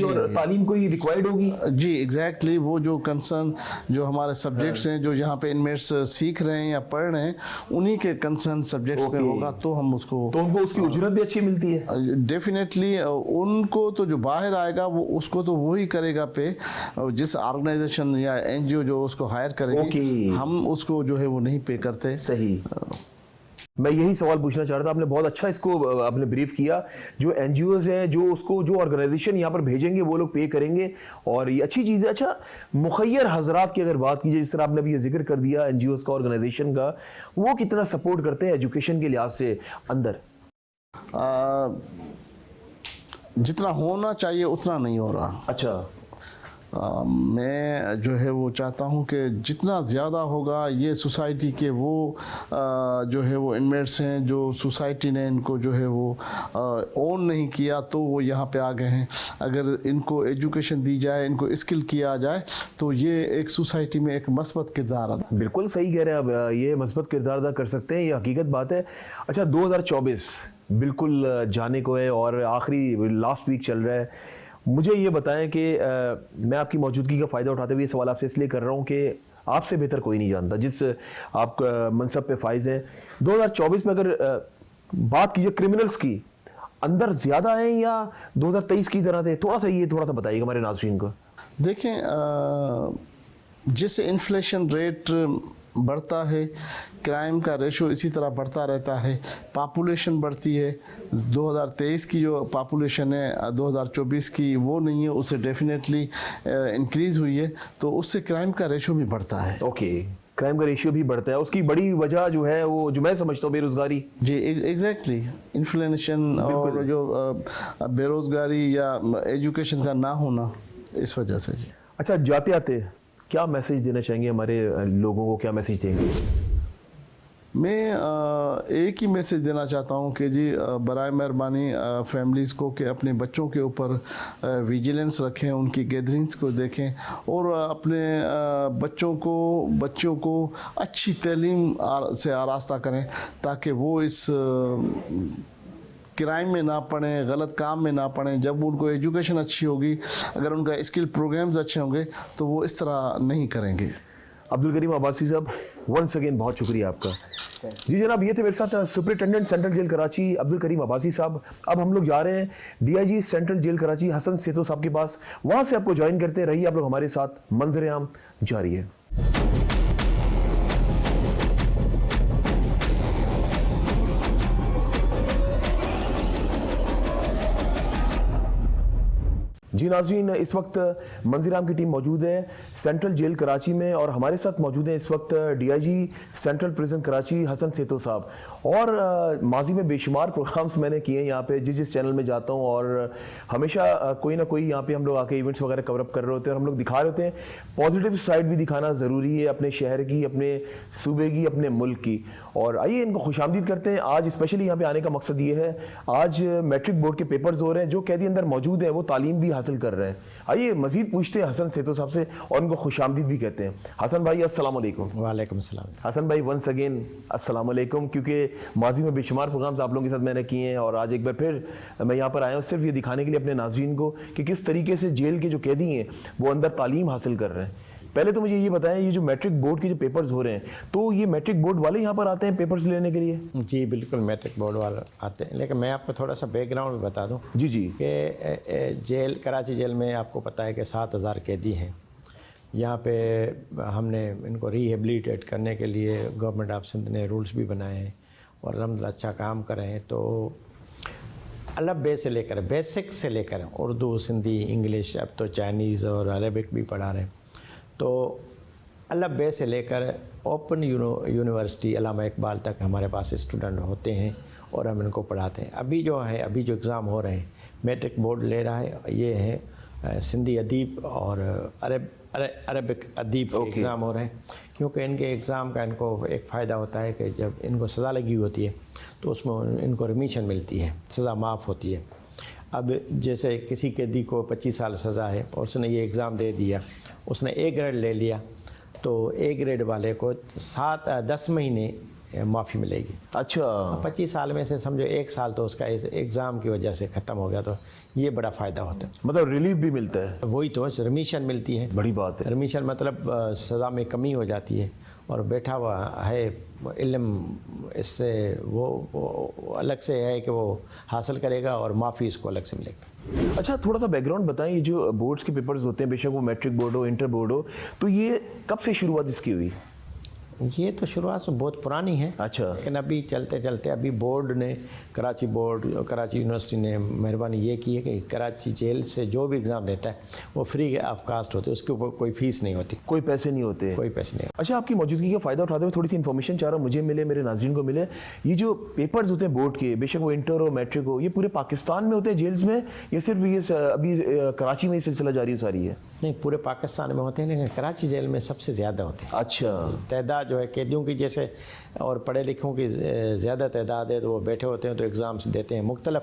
और तालीम कोई रिक्वायर्ड होगी। जी एग्जैक्टली, वो जो कंसर्न जो हमारे सब्जेक्ट्स हैं जो यहाँ पे इनमेट्स सीख रहे हैं या पढ़ रहे हैं, उन्हीं के कंसर्न सब्जेक्ट्स में होगा, तो हम उसको, तो उनको उसकी उजरत भी अच्छी मिलती है डेफिनेटली। उनको तो जो बाहर आएगा वो उसको तो वही करेगा पे, जिस ऑर्गेनाइजेशन या एनजीओ जो उसको हायर करेगी, हम उसको जो है वो नहीं पे करते। सही। मैं यही सवाल पूछना चाह रहा था, आपने बहुत अच्छा इसको आपने ब्रीफ किया। जो एनजीओज हैं, जो उसको जो ऑर्गेनाइजेशन यहाँ पर भेजेंगे वो लोग पे करेंगे, और ये अच्छी चीज़ है। अच्छा, मुखय्यर हजरात की अगर बात कीजिए, जिस तरह आपने अभी ये जिक्र कर दिया एनजीओज का, ऑर्गेनाइजेशन का, वो कितना सपोर्ट करते हैं एजुकेशन के लिहाज से अंदर? जितना होना चाहिए उतना नहीं हो रहा। अच्छा। मैं जो है वो चाहता हूँ कि जितना ज़्यादा होगा ये सोसाइटी के वो जो है वो इनमेट्स हैं जो सोसाइटी ने इनको जो है वो ओन नहीं किया तो वो यहाँ पे आ गए हैं। अगर इनको एजुकेशन दी जाए, इनको स्किल किया जाए तो ये एक सोसाइटी में एक मस्बत किरदार अदा। बिल्कुल सही कह रहे हैं आप, ये मस्बत किरदार अदा कर सकते हैं, ये हकीकत बात है। अच्छा 2024 बिल्कुल जाने को है और आखिरी लास्ट वीक चल रहा है। मुझे ये बताएं कि मैं आपकी मौजूदगी का फ़ायदा उठाते हुए ये सवाल आपसे इसलिए कर रहा हूँ कि आपसे बेहतर कोई नहीं जानता जिस आप मनसब पे फाइज हैं। 2024 में अगर बात कीजिए क्रिमिनल्स की, अंदर ज़्यादा हैं या 2023 की तरह थे? थोड़ा सा बताइएगा हमारे नाज़रीन को। देखें, जिस इन्फ्लेशन रेट बढ़ता है, क्राइम का रेशो इसी तरह बढ़ता रहता है, पॉपुलेशन बढ़ती है। 2023 की जो पॉपुलेशन है 2024 की वो नहीं है, उससे डेफिनेटली इंक्रीज़ हुई है, तो उससे क्राइम का रेशो भी बढ़ता है। ओके, क्राइम का रेशियो भी बढ़ता है। उसकी बड़ी वजह जो है वो जो मैं समझता हूँ बेरोज़गारी। जी एग्जैक्टली, इन्फ्लेशन और जो बेरोज़गारी या एजुकेशन का ना होना, इस वजह से। जी अच्छा, जाते आते क्या मैसेज देना चाहेंगे हमारे लोगों को, क्या मैसेज देंगे? मैं एक ही मैसेज देना चाहता हूँ कि जी बराए मेहरबानी फैमिलीज़ को कि अपने बच्चों के ऊपर विजिलेंस रखें, उनकी गैदरिंग्स को देखें और अपने बच्चों को अच्छी तालीम से आरास्ता करें ताकि वो इस क्राइम में ना पड़ें, गलत काम में ना पड़ें। जब उनको एजुकेशन अच्छी होगी, अगर उनका स्किल प्रोग्राम्स अच्छे होंगे तो वो इस तरह नहीं करेंगे। अब्दुल करीम अब्बासी साहब, वंस अगेन बहुत शुक्रिया आपका। जी जनाब, ये थे मेरे साथ superintendent central jail Karachi Abdul Karim Abbasi साहब। अब हम लोग जा रहे हैं DIG central jail Karachi Hasan सेतो साहब के पास, वहाँ से आपको ज्वाइन करते रहिए आप लोग हमारे साथ। मंजर आम जारी है। जी नाज़रीन, इस वक्त मंजीराम की टीम मौजूद है सेंट्रल जेल कराची में और हमारे साथ मौजूद हैं इस वक्त DIG central prison Karachi Hasan सेतो साहब। और माजी में बेशुमार प्रोग्राम्स मैंने किए हैं यहाँ पे, जिस चैनल में जाता हूँ और हमेशा कोई ना कोई यहाँ पे हम लोग आके इवेंट्स वगैरह कवरअप कर रहे होते हैं और हम लोग दिखा रहे होते हैं। पॉजिटिव साइड भी दिखाना ज़रूरी है अपने शहर की, अपने सूबे की, अपने मुल्क की। और आइए इनको खुशामदीद करते हैं। आज स्पेशली यहाँ पे आने का मकसद ये है, आज मैट्रिक बोर्ड के पेपर्स हो रहे हैं, जो कैदी अंदर मौजूद है वो तालीम भी हासिल कर रहे हैं। आइए मजीद पूछते हैं हसन सेतो साहब से और उनको खुशामदीद भी कहते हैं। हसन भाई अस्सलाम वालेकुम। वालेकुम सलाम। हसन भाई वंस अगेन अस्सलाम वालेकुम, क्योंकि माजी में बेशुमार प्रोग्राम्स आप लोगों के साथ मैंने किए हैं और आज एक बार फिर मैं यहाँ पर आया हूँ सिर्फ ये दिखाने के लिए अपने नाज़रीन को कि किस तरीके से जेल के जो कैदी हैं वो अंदर तालीम हासिल कर रहे हैं। पहले तो मुझे ये बताएं, ये जो मैट्रिक बोर्ड के जो पेपर्स हो रहे हैं, तो ये मैट्रिक बोर्ड वाले यहाँ पर आते हैं पेपर्स लेने के लिए? जी बिल्कुल, मैट्रिक बोर्ड वाले आते हैं, लेकिन मैं आपको थोड़ा सा बैकग्राउंड भी बता दूं। जी जी। कि जेल, कराची जेल में आपको पता है कि 7000 कैदी हैं। यहाँ पे हमने इनको रिहेबिलिटेट करने के लिए गवर्नमेंट ऑफ सिंध ने रूल्स भी बनाए हैं और अल्हम्दुलिल्लाह अच्छा काम कर रहे हैं। तो अलग बेसिक से लेकर उर्दू, सिंधी, इंग्लिश, अब तो चाइनीज़ और अरेबिक भी पढ़ा रहे हैं। तो अल्लाह बे से लेकर ओपन यूनिवर्सिटी अल्लामा इकबाल तक हमारे पास स्टूडेंट होते हैं और हम इनको पढ़ाते हैं। अभी जो एग्ज़ाम हो रहे हैं, मैट्रिक बोर्ड ले रहा है, ये है सिंधी अदीब और अरबिक अदीब के एग्ज़ाम हो रहे हैं। क्योंकि इनके एग्ज़ाम का इनको एक फ़ायदा होता है कि जब इनको सज़ा लगी होती है तो उसमें इनको रिमीशन मिलती है, सज़ा माफ़ होती है। अब जैसे किसी कैदी को 25 साल सज़ा है और उसने ये एग्ज़ाम दे दिया, उसने ए ग्रेड ले लिया, तो ए ग्रेड वाले को 10 महीने माफ़ी मिलेगी। अच्छा, 25 साल में से समझो 1 साल तो उसका इस एग्ज़ाम की वजह से ख़त्म हो गया, तो ये बड़ा फ़ायदा होता है। मतलब रिलीफ भी मिलता है? वही तो, रिमीशन मिलती है। बड़ी बात है। रिमीशन मतलब सज़ा में कमी हो जाती है और बैठा हुआ है इल्म, इससे वो अलग से है कि वो हासिल करेगा और माफ़ी इसको अलग से मिलेगी। अच्छा, थोड़ा सा बैकग्राउंड बताएं, ये जो बोर्ड्स के पेपर्स होते हैं, बेशक वो मैट्रिक बोर्ड हो, इंटर बोर्ड हो, तो ये कब से शुरुआत इसकी हुई? ये तो शुरुआत से बहुत पुरानी है। अच्छा। लेकिन अभी चलते चलते अभी बोर्ड ने, कराची बोर्ड, कराची यूनिवर्सिटी ने मेहरबानी ये की है कि कराची जेल से जो भी एग्ज़ाम देता है वो फ्री ऑफ कास्ट होते हैं, उसके ऊपर कोई फीस नहीं होती, कोई पैसे नहीं होते? कोई पैसे नहीं। अच्छा, आपकी मौजूदगी का फ़ायदा उठाते हुए थोड़ी सी इन्फॉर्मेशन चाह रहा हूँ, मुझे मिले, मेरे नाज़रीन को मिले। ये जो पेपर्स होते हैं बोर्ड के, बेशक वो इंटर हो मैट्रिक हो, ये पूरे पाकिस्तान में होते हैं जेल्स में, या सिर्फ ये अभी कराची में ही सिलसिला जारी सारी है? नहीं, पूरे पाकिस्तान में होते हैं, लेकिन कराची जेल में सबसे ज़्यादा होते हैं। अच्छा। तादाद जो है कैदियों की जैसे और पढ़े लिखों की ज़्यादा तादाद है, तो वो बैठे होते हैं तो एग्ज़ाम्स देते हैं मुख्तलिफ।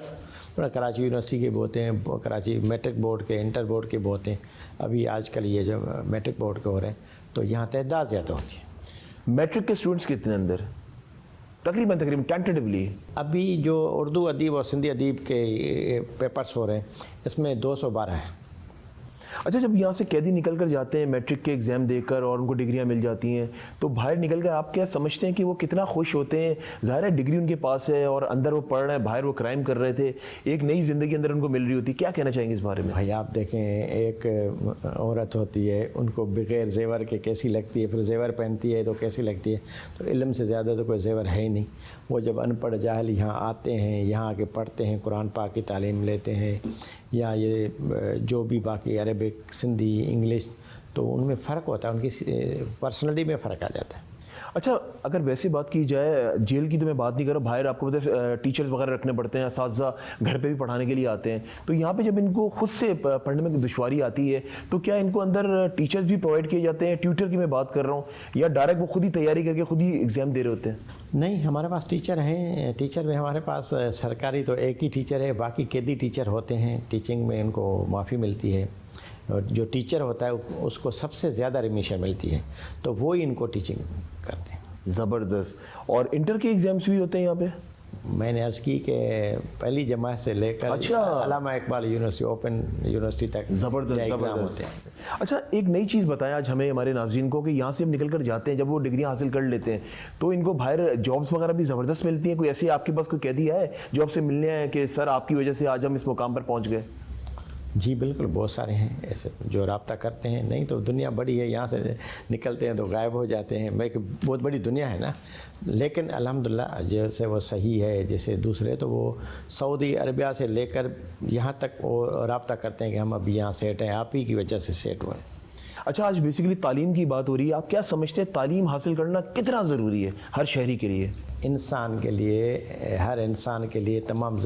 कराची यूनिवर्सिटी के भी होते हैं, कराची मैट्रिक बोर्ड के, इंटर बोर्ड के भी होते हैं। अभी आजकल ये जो मैट्रिक बोर्ड के हो रहे हैं तो यहाँ तादाद ज़्यादा होती है। मैट्रिक के स्टूडेंट्स कितने अंदर? तकरीबन टेंटेटिवली अभी जो उर्दू अदीब और सिंधी अदीब के पेपर्स हो रहे हैं इसमें 212 है। अच्छा, जब यहाँ से कैदी निकल कर जाते हैं मैट्रिक के एग्ज़ाम देकर और उनको डिग्रियाँ मिल जाती हैं, तो बाहर निकल कर आप क्या समझते हैं कि वो कितना खुश होते हैं? ज़ाहिर है डिग्री उनके पास है और अंदर वो पढ़ रहे हैं, बाहर वो क्राइम कर रहे थे, एक नई ज़िंदगी अंदर उनको मिल रही होती। क्या कहना चाहेंगे इस बारे में? भाई आप देखें, एक औरत होती है, उनको बग़ैर जेवर के कैसी लगती है, फिर जेवर पहनती है तो कैसी लगती है। तो इल्म से ज़्यादा तो कोई जेवर है ही नहीं। वो जब अनपढ़ जाहिल यहाँ आते हैं, यहाँ आके पढ़ते हैं, कुरान पाक की तालीम लेते हैं, या ये जो भी बाकी अरबिक, सिंधी, इंग्लिश, तो उनमें फ़र्क होता है, उनकी पर्सनैलिटी में फ़र्क आ जाता है। अच्छा, अगर वैसे बात की जाए, जेल की तो मैं बात नहीं कर रहा, बाहर आपको पता है टीचर्स वगैरह रखने पड़ते हैं, असातिज़ा घर पे भी पढ़ाने के लिए आते हैं, तो यहाँ पे जब इनको खुद से पढ़ने में दुश्वारी आती है तो क्या इनको अंदर टीचर्स भी प्रोवाइड किए जाते हैं? ट्यूटर की मैं बात कर रहा हूँ, या डायरेक्ट वो खुद ही तैयारी करके खुद ही एग्ज़ाम दे रहे होते हैं? नहीं, हमारे पास टीचर हैं। टीचर में हमारे पास सरकारी तो एक ही टीचर है, बाकी कैदी टीचर होते हैं। टीचिंग में इनको माफ़ी मिलती है, और जो टीचर होता है उसको सबसे ज़्यादा रिमिशन मिलती है, तो वो ही इनको टीचिंग करते हैं। ज़बरदस्त। और इंटर के एग्ज़ाम्स भी होते हैं यहाँ पे? मैंने अर्ज़ की कि पहली जमात से लेकर अच्छा, अल्लामा इकबाल यूनिवर्सिटी, ओपन यूनिवर्सिटी तक ज़बरदस्त एग्ज़ाम होते हैं। अच्छा, एक नई चीज़ बताएं आज हमें, हमारे नाज़रीन को, कि यहाँ से हम निकल कर जाते हैं, जब वो डिग्री हासिल कर लेते हैं तो इनको बाहर जॉब्स वगैरह भी ज़बरदस्त मिलती हैं? कोई ऐसे आपके पास कोई कैदी है जो आपसे मिलने आए कि सर आपकी वजह से आज हम इस मुकाम पर पहुँच गए? जी बिल्कुल, बहुत सारे हैं ऐसे जो रब्ता करते हैं। नहीं तो दुनिया बड़ी है, यहाँ से निकलते हैं तो गायब हो जाते हैं। मैं बहुत बड़ी दुनिया है ना, लेकिन अल्हम्दुलिल्लाह जैसे वो सही है, जैसे दूसरे तो वो सऊदी अरबिया से लेकर यहाँ तक वो रब्ता करते हैं कि हम अभी यहाँ सेट हैं, आप ही की वजह से सेट हुए। अच्छा, आज बेसिकली तालीम की बात हो रही है, आप क्या समझते हैं तालीम हासिल करना कितना ज़रूरी है हर शहरी के लिए? इंसान के लिए, हर इंसान के लिए तमाम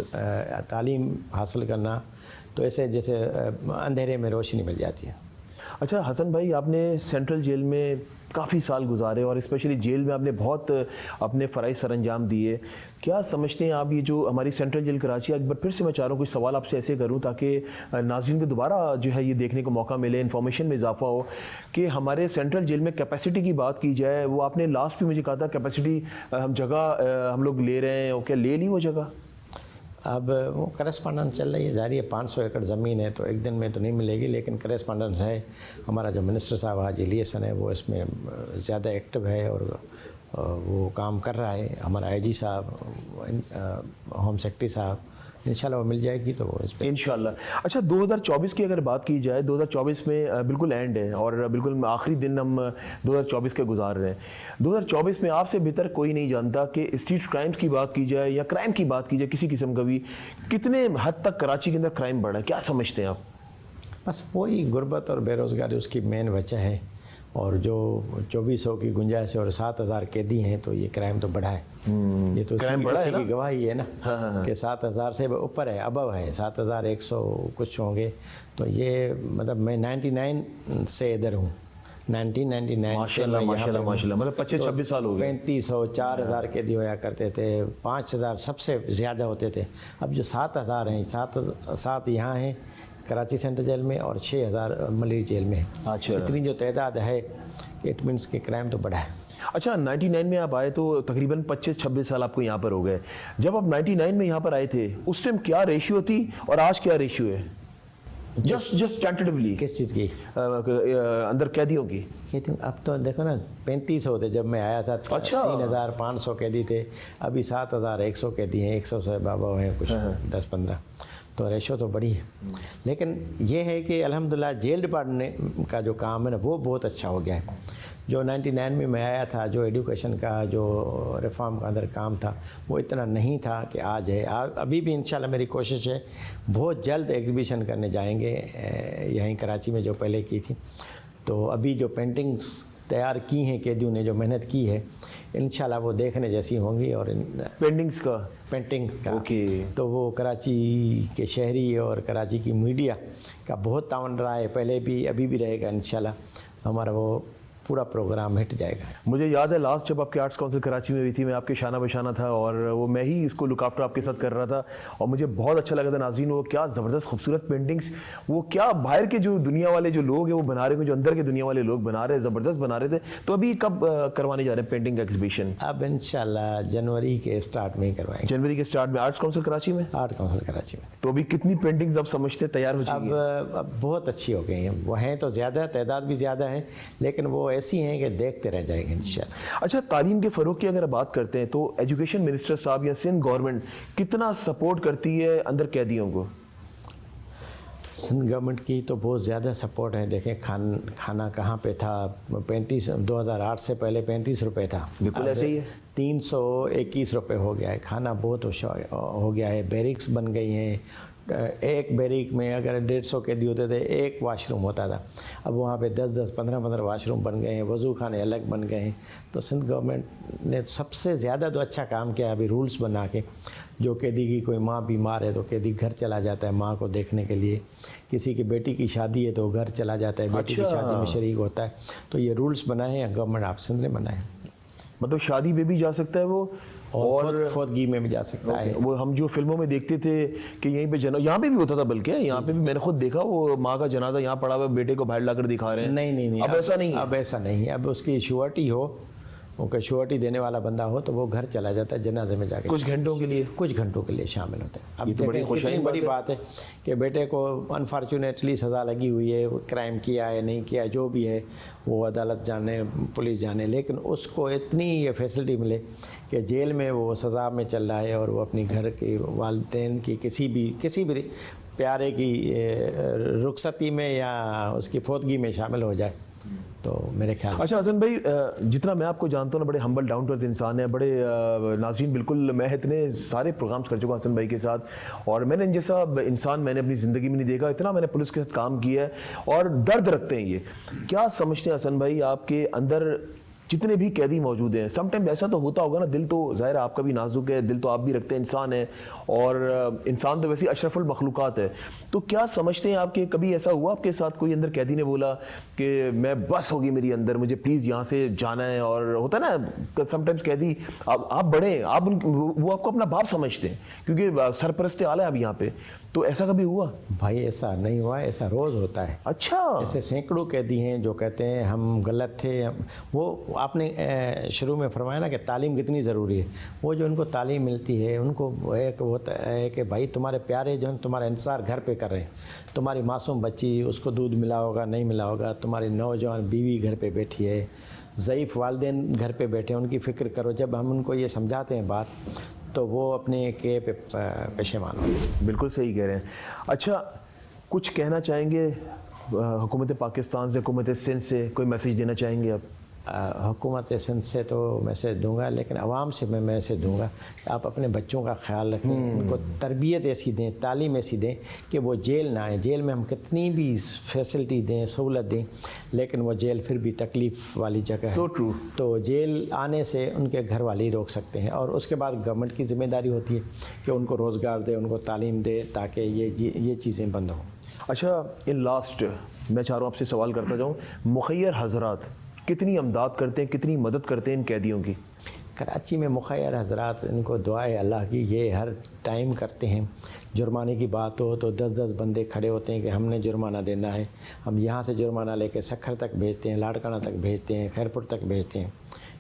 तालीम हासिल करना तो ऐसे जैसे अंधेरे में रोशनी मिल जाती है। अच्छा हसन भाई, आपने सेंट्रल जेल में काफ़ी साल गुजारे और स्पेशली जेल में आपने बहुत अपने फ़राइज़ सर अंजाम दिए। क्या समझते हैं आप, ये जो हमारी सेंट्रल जेल कराची, एक बार फिर से मैं चाह रहा हूँ कुछ सवाल आपसे ऐसे करूँ ताकि नाज़रीन को दोबारा जो है ये देखने को मौका मिले, इन्फॉर्मेशन में इजाफा हो कि हमारे सेंट्रल जेल में कैपेसिटी की बात की जाए। वो आपने लास्ट भी मुझे कहा था कैपेसिटी हम जगह हम लोग ले रहे हैं, और क्या ले ली वो जगह? अब वो करस्पॉन्डेंस चल रही है, जारी है। 500 एकड़ ज़मीन है तो एक दिन में तो नहीं मिलेगी, लेकिन करस्पॉन्डेंस है। हमारा जो मिनिस्टर साहब हाजी इलियासन है वो इसमें ज़्यादा एक्टिव है और वो काम कर रहा है। हमारा आईजी साहब, होम सेक्रेटरी साहब, इंशाल्लाह वो मिल जाएगी तो वो इस पर इंशाल्लाह। अच्छा, 2024 की अगर बात की जाए, 2024 में बिल्कुल एंड है और बिल्कुल आखिरी दिन हम 2024 के गुजार रहे हैं। 2024 में आपसे बेहतर कोई नहीं जानता कि स्ट्रीट क्राइम्स की बात की जाए या क्राइम की बात की जाए किसी किस्म का भी, कितने हद तक कराची के अंदर क्राइम बढ़ा है, क्या समझते हैं आप? बस वही गुर्बत और बेरोज़गारी उसकी मेन वजह है, और जो 2400 की गुंजाइश और 7000 कैदी हैं तो ये क्राइम तो बढ़ा है। ये तो क्राइम बढ़ा है ना? की गवाही है ना। हाँ। कि 7000 से ऊपर है, अबव है, 7100 कुछ होंगे। तो ये मतलब मैं 99 से इधर हूँ, 1999 माशाल्लाह माशाल्लाह माशाल्लाह, मतलब 25-26 साल हो गए। 3500 4000 कैदी होया करते थे, 5000 सबसे ज़्यादा होते थे। अब जो 7000 हैं, 7 यहाँ हैं कराची सेंट्रल जेल में और 6000 मलिर जेल में। अच्छा, इतनी जो तादाद है, इट मीन्स के क्राइम तो बढ़ा है। अच्छा, 99 में आप आए तो तकरीबन 25-26 साल आपको यहाँ पर हो गए। जब आप 99 में यहाँ पर आए थे उस टाइम क्या रेशियो थी और आज क्या रेशियो है? जस्ट टेंटेटिवली किस चीज़ की? अंदर कैदियों की। अब तो देखो ना, 3500 थे जब मैं आया था। अच्छा। 3500 कैदी थे, अभी 7100 कैदी हैं, 100 से बाबा हैं कुछ 10-15, तो रेशो तो बड़ी है। लेकिन ये है कि अल्हम्दुलिल्लाह जेल डिपार्टमेंट का जो काम है ना वो बहुत अच्छा हो गया है। जो 99 में मैं आया था, जो एजुकेशन का जो रिफॉर्म का अंदर काम था वो इतना नहीं था कि आज है। अभी भी इंशाल्लाह मेरी कोशिश है, बहुत जल्द एग्जीबिशन करने जाएंगे यहीं कराची में जो पहले की थी। तो अभी जो पेंटिंग्स तैयार की हैं कैदियों ने, जो मेहनत की है, इंशाल्लाह वो देखने जैसी होंगी। और पेंटिंग्स का पेंटिंग का ओके। तो वो कराची के शहरी और कराची की मीडिया का बहुत तावन रहा है, पहले भी अभी भी रहेगा। इंशाल्लाह हमारा वो पूरा प्रोग्राम हिट जाएगा। मुझे याद है लास्ट जब आपके आर्ट्स काउंसिल कराची में हुई थी, मैं आपके शाना बशाना था और वो मैं ही इसको लुक आफ्टर आपके साथ कर रहा था और मुझे बहुत अच्छा लगा था। नाज़रीन, वो क्या ज़बरदस्त खूबसूरत पेंटिंग्स, वो क्या बाहर के जो दुनिया वाले जो लोग हैं वो बना रहे हैं, जो अंदर के दुनिया वाले लोग बना रहे हैं, ज़बरदस्त बना रहे थे। तो अभी कब करवाने जा रहे हैं पेंटिंग का एग्जीबिशन? अब इंशाल्लाह जनवरी के स्टार्ट में ही करवाएंगे। जनवरी के स्टार्ट में आर्ट्स काउंसिल कराची में? आर्ट काउंसिल कराची में। तो अभी कितनी पेंटिंग्स आप समझते हैं तैयार हो जाएंगी? अब बहुत अच्छी हो गई हैं, वो हैं तो ज़्यादा, तादाद भी ज़्यादा है, लेकिन वो ऐसी हैं कि देखते रह जाएंगे इंशाल्लाह। अच्छा, तालीम के फ़रोग की अगर बात करते हैं तो एजुकेशन मिनिस्टर साहब या सिंध गवर्नमेंट कितना सपोर्ट करती है अंदर कैदियों को? सिंध गवर्नमेंट की तो बहुत ज़्यादा सपोर्ट है। देखें खाना कहाँ पे था, 2008 से पहले 35 रुपये था, बिल्कुल ऐसे ही है, 321 रुपये हो गया है। खाना बहुत हो गया है। बैरिक्स बन गई हैं, एक बैरिक में अगर 150 कैदी होते थे, एक वाशरूम होता था, अब वहाँ पे 10-10, 15-15 वाशरूम बन गए हैं, वज़ू खाने अलग बन गए हैं। तो सिंध गवर्नमेंट ने सबसे ज़्यादा तो अच्छा काम किया अभी रूल्स बना के, जो कैदी की कोई माँ बीमार है तो कैदी घर चला जाता है माँ को देखने के लिए, किसी की बेटी की शादी है तो घर चला जाता है, बेटी की शादी में शरीक होता है। तो ये रूल्स बनाए हैं गवर्नमेंट ऑफ सिंध ने बनाए। मतलब शादी में भी जा सकता है वो और फौतगी में भी जा सकता है। वो हम जो फिल्मों में देखते थे कि यहीं पे यहाँ पे भी होता था, बल्कि यहाँ पे भी मैंने खुद देखा, वो माँ का जनाजा यहाँ पड़ा हुआ, बेटे को बाहर लाकर दिखा रहे हैं। नहीं, अब ऐसा नहीं है। अब ऐसा नहीं है। अब उसकी श्योरिटी हो, उनका श्योरिटी देने वाला बंदा हो तो वो घर चला जाता है जनाजे में जाके, कुछ घंटों के लिए शामिल होता है। अब ये तो बड़ी कितनी बड़ी बात है कि बेटे को अनफॉर्चुनेटली सज़ा लगी हुई है, क्राइम किया है नहीं किया है, जो भी है वो अदालत जाने, पुलिस जाने, लेकिन उसको इतनी ये फैसिलिटी मिले कि जेल में वो सज़ा में चल रहा है और वो अपनी घर के वालिदैन की किसी भी प्यारे की रुखसती में या उसकी फौतगी में शामिल हो जाए, तो मेरे ख्याल। अच्छा हसन भाई, जितना मैं आपको जानता हूँ ना, बड़े हम्बल डाउन टू अर्थ इंसान है, बड़े नाज़रीन, बिल्कुल मैं इतने सारे प्रोग्राम्स कर चुका हूँ हसन भाई के साथ और मैंने इन जैसा इंसान मैंने अपनी ज़िंदगी में नहीं देखा। इतना मैंने पुलिस के साथ काम किया है और दर्द रखते हैं ये। क्या समझते हैं हसन भाई, आपके अंदर जितने भी कैदी मौजूद हैं, समटाइम ऐसा तो होता होगा ना, दिल तो ज़ाहिर है आपका भी नाजुक है, दिल तो आप भी रखते हैं, इंसान है और इंसान तो वैसे ही अशरफुल मखलूक़ात है। तो क्या समझते हैं आपके, कभी ऐसा हुआ आपके साथ कोई अंदर कैदी ने बोला कि मैं बस होगी मेरी अंदर, मुझे प्लीज़ यहाँ से जाना है? और होता है ना समटाइम्स कैदी, आप बड़े हैं, आप वो आपको अपना बाप समझते हैं क्योंकि सरपरस्ते आला है अब यहाँ पे, तो ऐसा कभी हुआ? भाई ऐसा नहीं हुआ, ऐसा रोज़ होता है। अच्छा, ऐसे सैकड़ों कैदी हैं जो कहते हैं हम गलत थे। वो आपने शुरू में फरमाया ना कि तालीम कितनी ज़रूरी है। वो जो उनको तालीम मिलती है, उनको एक होता है कि भाई तुम्हारे प्यारे जो हैं तुम्हारा इंतज़ार घर पे कर रहे हैं, तुम्हारी मासूम बच्ची, उसको दूध मिला होगा नहीं मिला होगा, तुम्हारी नौजवान बीवी घर पे बैठी है, ज़ईफ़ वालिदैन घर पे बैठे हैं, उनकी फ़िक्र करो। जब हम उनको ये समझाते हैं बात तो वो अपने के पे पेशेमान हो। बिल्कुल सही कह रहे हैं। अच्छा, कुछ कहना चाहेंगे हुकूमत पाकिस्तान से, हुकूमत सिंध से कोई मैसेज देना चाहेंगे आप? हुकूमत सिंध से तो मैसेज दूंगा, लेकिन आवाम से मैं मैसेज दूंगा कि आप अपने बच्चों का ख्याल रखें, उनको तरबियत ऐसी दें, तालीम ऐसी दें कि वो जेल ना आए। जेल में हम कितनी भी फैसिलिटी दें, सहूलत दें, लेकिन वो जेल फिर भी तकलीफ़ वाली जगह है। So true। तो जेल आने से उनके घर वाले ही रोक सकते हैं और उसके बाद गवर्नमेंट की ज़िम्मेदारी होती है कि उनको रोज़गार दे, उनको तालीम दे, ताकि ये चीज़ें बंद हों। अच्छा, इन लास्ट मैं चाह रहा हूँ आपसे सवाल करता जाऊँ, मुखैर हजरात कितनी अमदाद करते हैं, कितनी मदद करते हैं इन कैदियों की? कराची में मुखैर हजरात, इनको दुआ है अल्लाह की, ये हर टाइम करते हैं। जुर्माने की बात हो तो 10-10 बंदे खड़े होते हैं कि हमने जुर्माना देना है। हम यहाँ से जुर्माना लेके सखर तक भेजते हैं, लाड़काना तक भेजते हैं, खैरपुर तक भेजते हैं,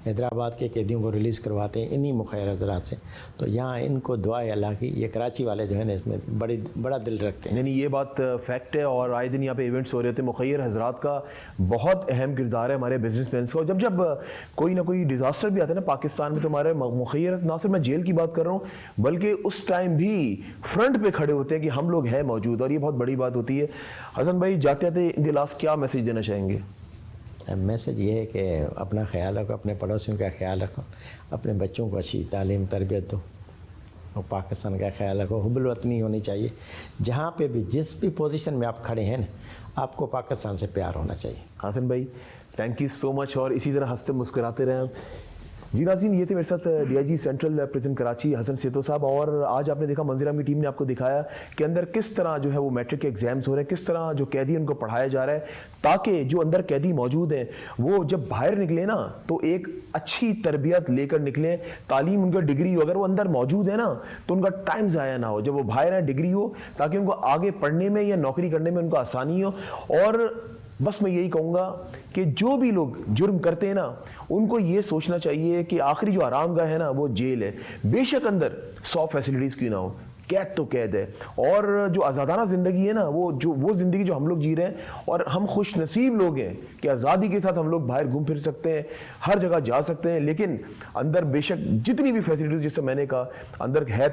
हैदराबाद के कैदियों को रिलीज़ करवाते हैं इन्हीं मुखैर हजरात से। तो यहाँ इनको दुआ है अल्लाह की, ये कराची वाले जो है ना इसमें बड़ा दिल रखते हैं। नहीं, ये बात फैक्ट है और आए दिन यहाँ पे इवेंट्स हो रहे थे। मुखैर हजरात का बहुत अहम किरदार है हमारे बिजनेसमैन का। जब कोई ना कोई डिज़ास्टर भी आता है ना पाकिस्तान में, तो हमारे मुखैर, ना सिर्फ मैं जेल की बात कर रहा हूँ बल्कि उस टाइम भी फ्रंट पे खड़े होते हैं कि हम लोग हैं मौजूद, और ये बहुत बड़ी बात होती है। हसन भाई, जाते जाते इन द लास्ट क्या मैसेज देना चाहेंगे? मैसेज ये है कि अपना ख्याल रखो, अपने पड़ोसियों का ख्याल रखो, अपने बच्चों को अच्छी तालीम तरबियत दो और पाकिस्तान का ख्याल रखो। हुब्बुल वतनी होनी चाहिए। जहाँ पे भी जिस भी पोजीशन में आप खड़े हैं ना, आपको पाकिस्तान से प्यार होना चाहिए। हसन भाई थैंक यू सो मच, और इसी तरह हंसते मुस्कुराते रहें। जी नाज़रीन, ये थे मेरे साथ DIG central prison Karachi Hasan सेतो साहब। और आज आपने देखा, मंजीराम की टीम ने आपको दिखाया कि अंदर किस तरह जो है वो मैट्रिक के एग्जाम्स हो रहे हैं, किस तरह जो कैदी उनको पढ़ाया जा रहा है, ताकि जो अंदर कैदी मौजूद हैं वो जब बाहर निकले ना तो एक अच्छी तरबियत लेकर निकलें। तालीम उनका डिग्री हो, अगर वो अंदर मौजूद है ना तो उनका टाइम ज़ाया ना हो, जब वो बाहर है डिग्री हो, ताकि उनको आगे पढ़ने में या नौकरी करने में उनको आसानी हो। और बस मैं यही कहूँगा कि जो भी लोग जुर्म करते हैं ना, उनको ये सोचना चाहिए कि आखिरी जो आरामगाह है ना वो जेल है। बेशक अंदर 100 फैसिलिटीज़ क्यों ना हो, कैद तो कैद है। और जो आज़ादाना ज़िंदगी है ना, वो ज़िंदगी जो हम लोग जी रहे हैं, और हम खुश नसीब लोग हैं कि आज़ादी के साथ हम लोग बाहर घूम फिर सकते हैं, हर जगह जा सकते हैं। लेकिन अंदर बेशक जितनी भी फैसिलिटीज़, जैसे मैंने कहा, अंदर है